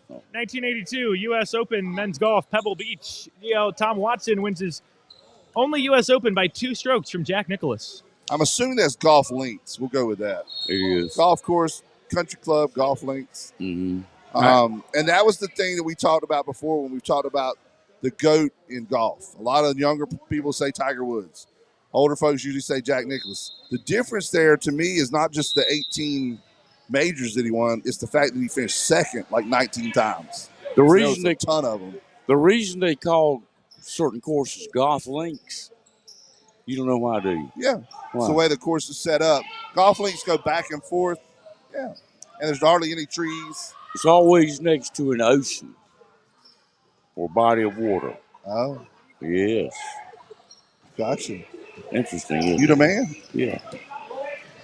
1982 U.S. Open men's golf, Pebble Beach. Tom Watson wins his only U.S. Open by 2 strokes from Jack Nicklaus. I'm assuming that's golf links. We'll go with that. It is. Golf course, country club, golf links. Mm-hmm. And that was the thing that we talked about before when we talked about the GOAT in golf. A lot of younger people say Tiger Woods. Older folks usually say Jack Nicklaus. The difference there to me is not just the 18 majors that he won, it's the fact that he finished second like 19 times. The reason a ton of them. The reason they call certain courses golf links, you don't know why, do you? Yeah. Why? It's the way the course is set up. Golf links go back and forth. Yeah. And there's hardly any trees. It's always next to an ocean or body of water. Oh. Yes. Gotcha. Interesting. You the man? Yeah.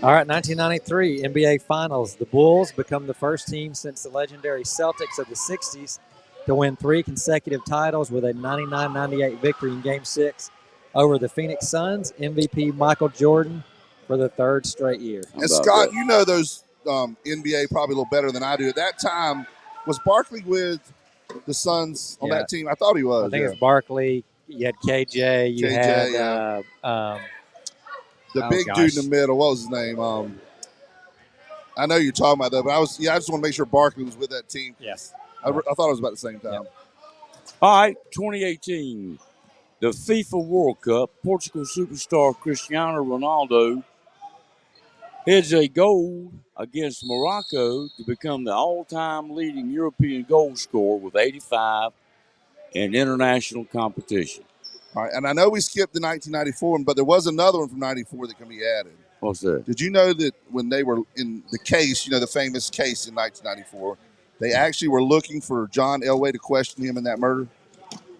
All right, 1993 NBA Finals. The Bulls become the first team since the legendary Celtics of the 60s to win 3 consecutive titles with a 99-98 victory in Game 6 over the Phoenix Suns. MVP Michael Jordan for the 3rd straight year. And Scott, you know those NBA probably a little better than I do. At that time, was Barkley with the Suns on that team? I thought he was. I think it's Barkley. You had KJ. You had the big dude in the middle. What was his name? I know you're talking about that, but I just want to make sure Barkley was with that team. Yes. I thought it was about the same time. Yep. All right, 2018, the FIFA World Cup. Portugal superstar Cristiano Ronaldo heads a goal against Morocco to become the all-time leading European goal scorer with 85 in international competition. All right, and I know we skipped the 1994 one, but there was another one from 94 that can be added. What's that? Did you know that when they were in the case, the famous case in 1994, they actually were looking for John Elway to question him in that murder?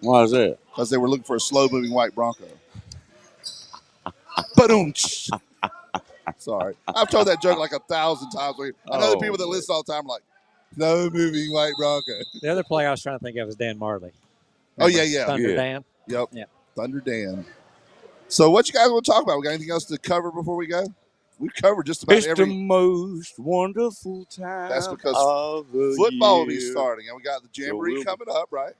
Why is that? Because they were looking for a slow-moving white Bronco. Ba-doom-tsh. Sorry. I've told that joke like 1,000 times. I know the people that listen all the time are like, slow-moving white Bronco. The other player I was trying to think of was Dan Marley. Remember? Oh, yeah. Thunder Dan. Yep. Yeah. Thunder Dan. So what you guys want to talk about? We got anything else to cover before we go? We've covered just about it's every. It's the most wonderful time. That's because of the football year. will be starting, and we got the jamboree coming up, right?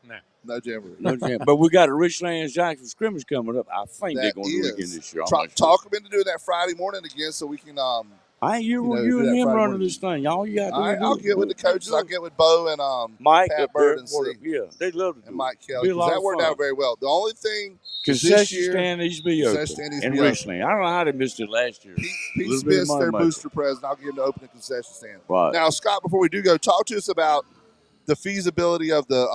No jamboree. No jamboree. But we got a Richlands Jacksonville scrimmage coming up. I think they're going to do it again this year. Talk them into doing that Friday morning again, so we can. You and him running this thing. All you got to do. I'll get with the coaches. I'll get with Bo and Mike Pat Bird and Steve. Yeah, they love to do and Mike Kelly. That worked out very well. The only thing. Concession stand needs to be open. In Richland. I don't know how they missed it last year. Pete Smith's their booster president. I'll get him to open the concession stand. Right. Now, Scott, before we do go, talk to us about the feasibility of the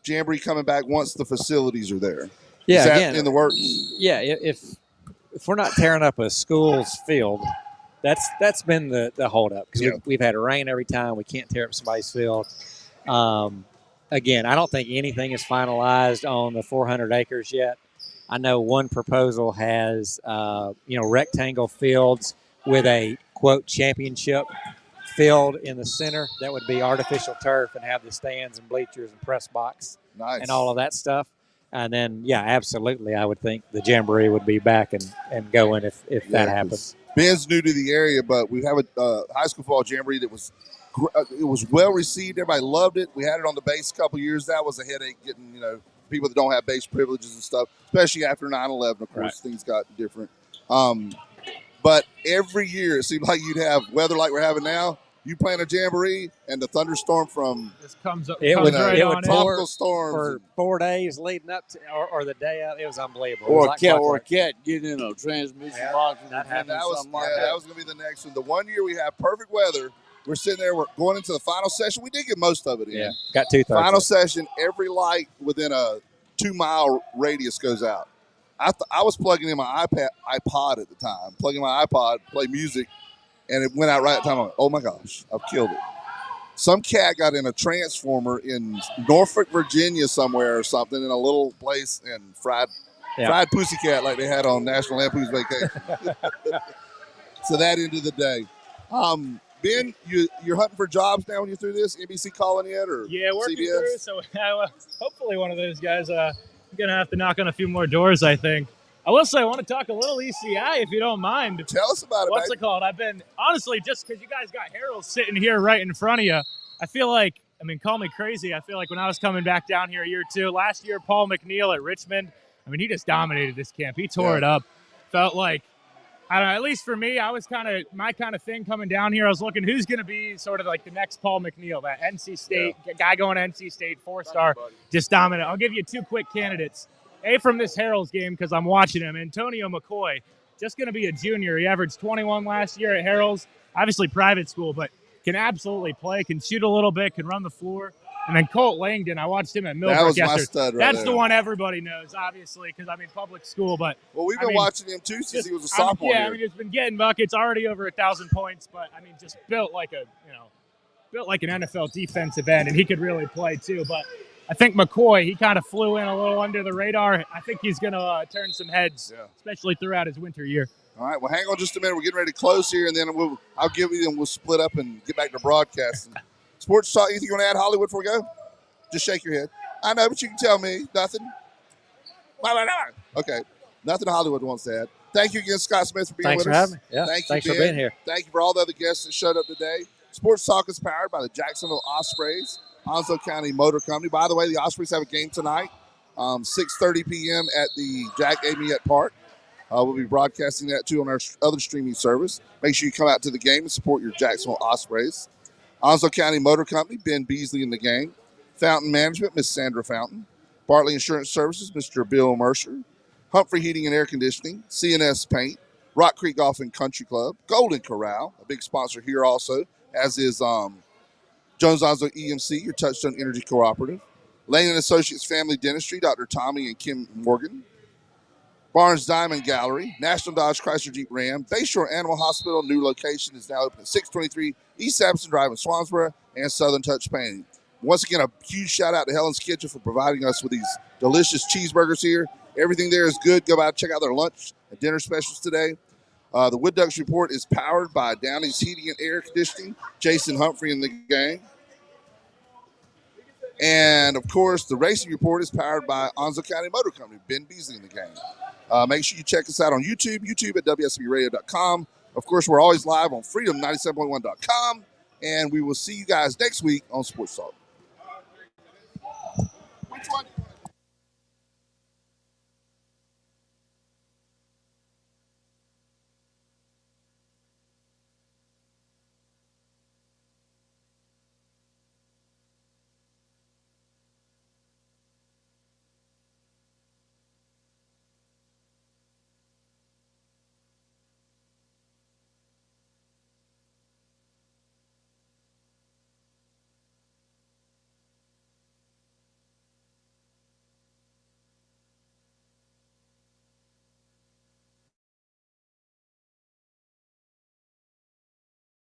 jamboree coming back once the facilities are there. Yeah, is that again, in the works? Yeah, if we're not tearing up a school's field, that's been the holdup because we've had rain every time. We can't tear up somebody's field. Again, I don't think anything is finalized on the 400 acres yet. I know one proposal has, rectangle fields with a, quote, championship field in the center. That would be artificial turf and have the stands and bleachers and press box and all of that stuff. And then, absolutely, I would think the jamboree would be back and going if that happens. Ben's new to the area, but we have a high school football jamboree that was well received. Everybody loved it. We had it on the base a couple years. That was a headache getting, people that don't have base privileges and stuff, especially after 9/11. Of course, things got different. But every year it seemed like you'd have weather like we're having now. You plan a jamboree, and the thunderstorm from this comes up. It would tropical storms for 4 days leading up to, or the day out. It was unbelievable. Or a cat getting in a transmission box. That was going to be the next one. The one year we have perfect weather. We're sitting there. We're going into the final session. We did get most of it in. Yeah, got 2/3. Final session. Every light within a 2-mile radius goes out. I was plugging in my iPod at the time. Plugging my iPod, play music. And it went out right at the time. I'm like, oh, my gosh, I've killed it. some cat got in a transformer in Norfolk, Virginia somewhere or something in a little place and fried pussycat like they had on National Lampoon's Vacation. So that ended the day. Ben, you're hunting for jobs now when you're through this? NBC calling yet or working CBS? through. So hopefully one of those guys. I'm gonna have to knock on a few more doors, I think. I will say I want to talk a little ECI if you don't mind. Tell us about it. What's it called? I've been honestly just because you guys got Harold sitting here right in front of you. I feel like, I mean, call me crazy. I feel like when I was coming back down here a year or two last year, Paul McNeil at Richmond. I mean, he just dominated this camp. He tore it up. Felt like, I don't know, at least for me, I was my kind of thing coming down here. I was looking who's going to be sort of like the next Paul McNeil, that NC State guy going to NC State, 4-star, just dominant. I'll give you two quick candidates. From this Herald's game, because I'm watching him, Antonio McCoy, just going to be a junior. He averaged 21 last year at Herald's, obviously private school, but can absolutely play, can shoot a little bit, can run the floor. And then Colt Langdon, I watched him at Millbrook yesterday. My stud That's there. the one everybody knows, obviously, because, I mean, public school. But we've been watching him, too, since he was a sophomore here. I mean, he's been getting buckets, already over 1,000 points, but, I mean, just built like an NFL defensive end, and he could really play, too. But I think McCoy, he kind of flew in a little under the radar. I think he's going to turn some heads, especially throughout his winter year. All right, well, hang on just a minute. We're getting ready to close here, and then I'll give you, and we'll split up and get back to broadcasting. Sports talk, anything you want to add, Hollywood, before we go? Just shake your head. I know, but you can tell me. Nothing? Okay. Nothing Hollywood wants to add. Thank you again, Scott Smith, for being with us. Thanks for having me. Yeah, Thanks for being here. Thank you for all the other guests that showed up today. Sports Talk is powered by the Jacksonville Ospreys, Onslow County Motor Company. By the way, the Ospreys have a game tonight, 6:30 p.m. at the Jack Amiette Park. We'll be broadcasting that, too, on our other streaming service. Make sure you come out to the game and support your Jacksonville Ospreys. Onslow County Motor Company, Ben Beasley in the game. Fountain Management, Miss Sandra Fountain. Bartley Insurance Services, Mr. Bill Mercer. Humphrey Heating and Air Conditioning. CNS Paint. Rock Creek Golf and Country Club. Golden Corral, a big sponsor here also, as is Jones Onslow EMC, your Touchstone Energy Cooperative. Lane and Associates Family Dentistry, Dr. Tommy and Kim Morgan. Barnes Diamond Gallery, National Dodge Chrysler Jeep Ram, Bayshore Animal Hospital, new location is now open at 623 East Sampson Drive in Swansboro, and Southern Touch Painting. Once again, a huge shout out to Helen's Kitchen for providing us with these delicious cheeseburgers here. Everything there is good. Go by and check out their lunch and dinner specials today. The Wood Ducks Report is powered by Downey's Heating and Air Conditioning, Jason Humphrey in the gang. And, of course, the Racing Report is powered by Onslow County Motor Company, Ben Beasley in the gang. Make sure you check us out on YouTube at WSBRadio.com. Of course, we're always live on Freedom97.1.com. And we will see you guys next week on Sports Talk. Which one?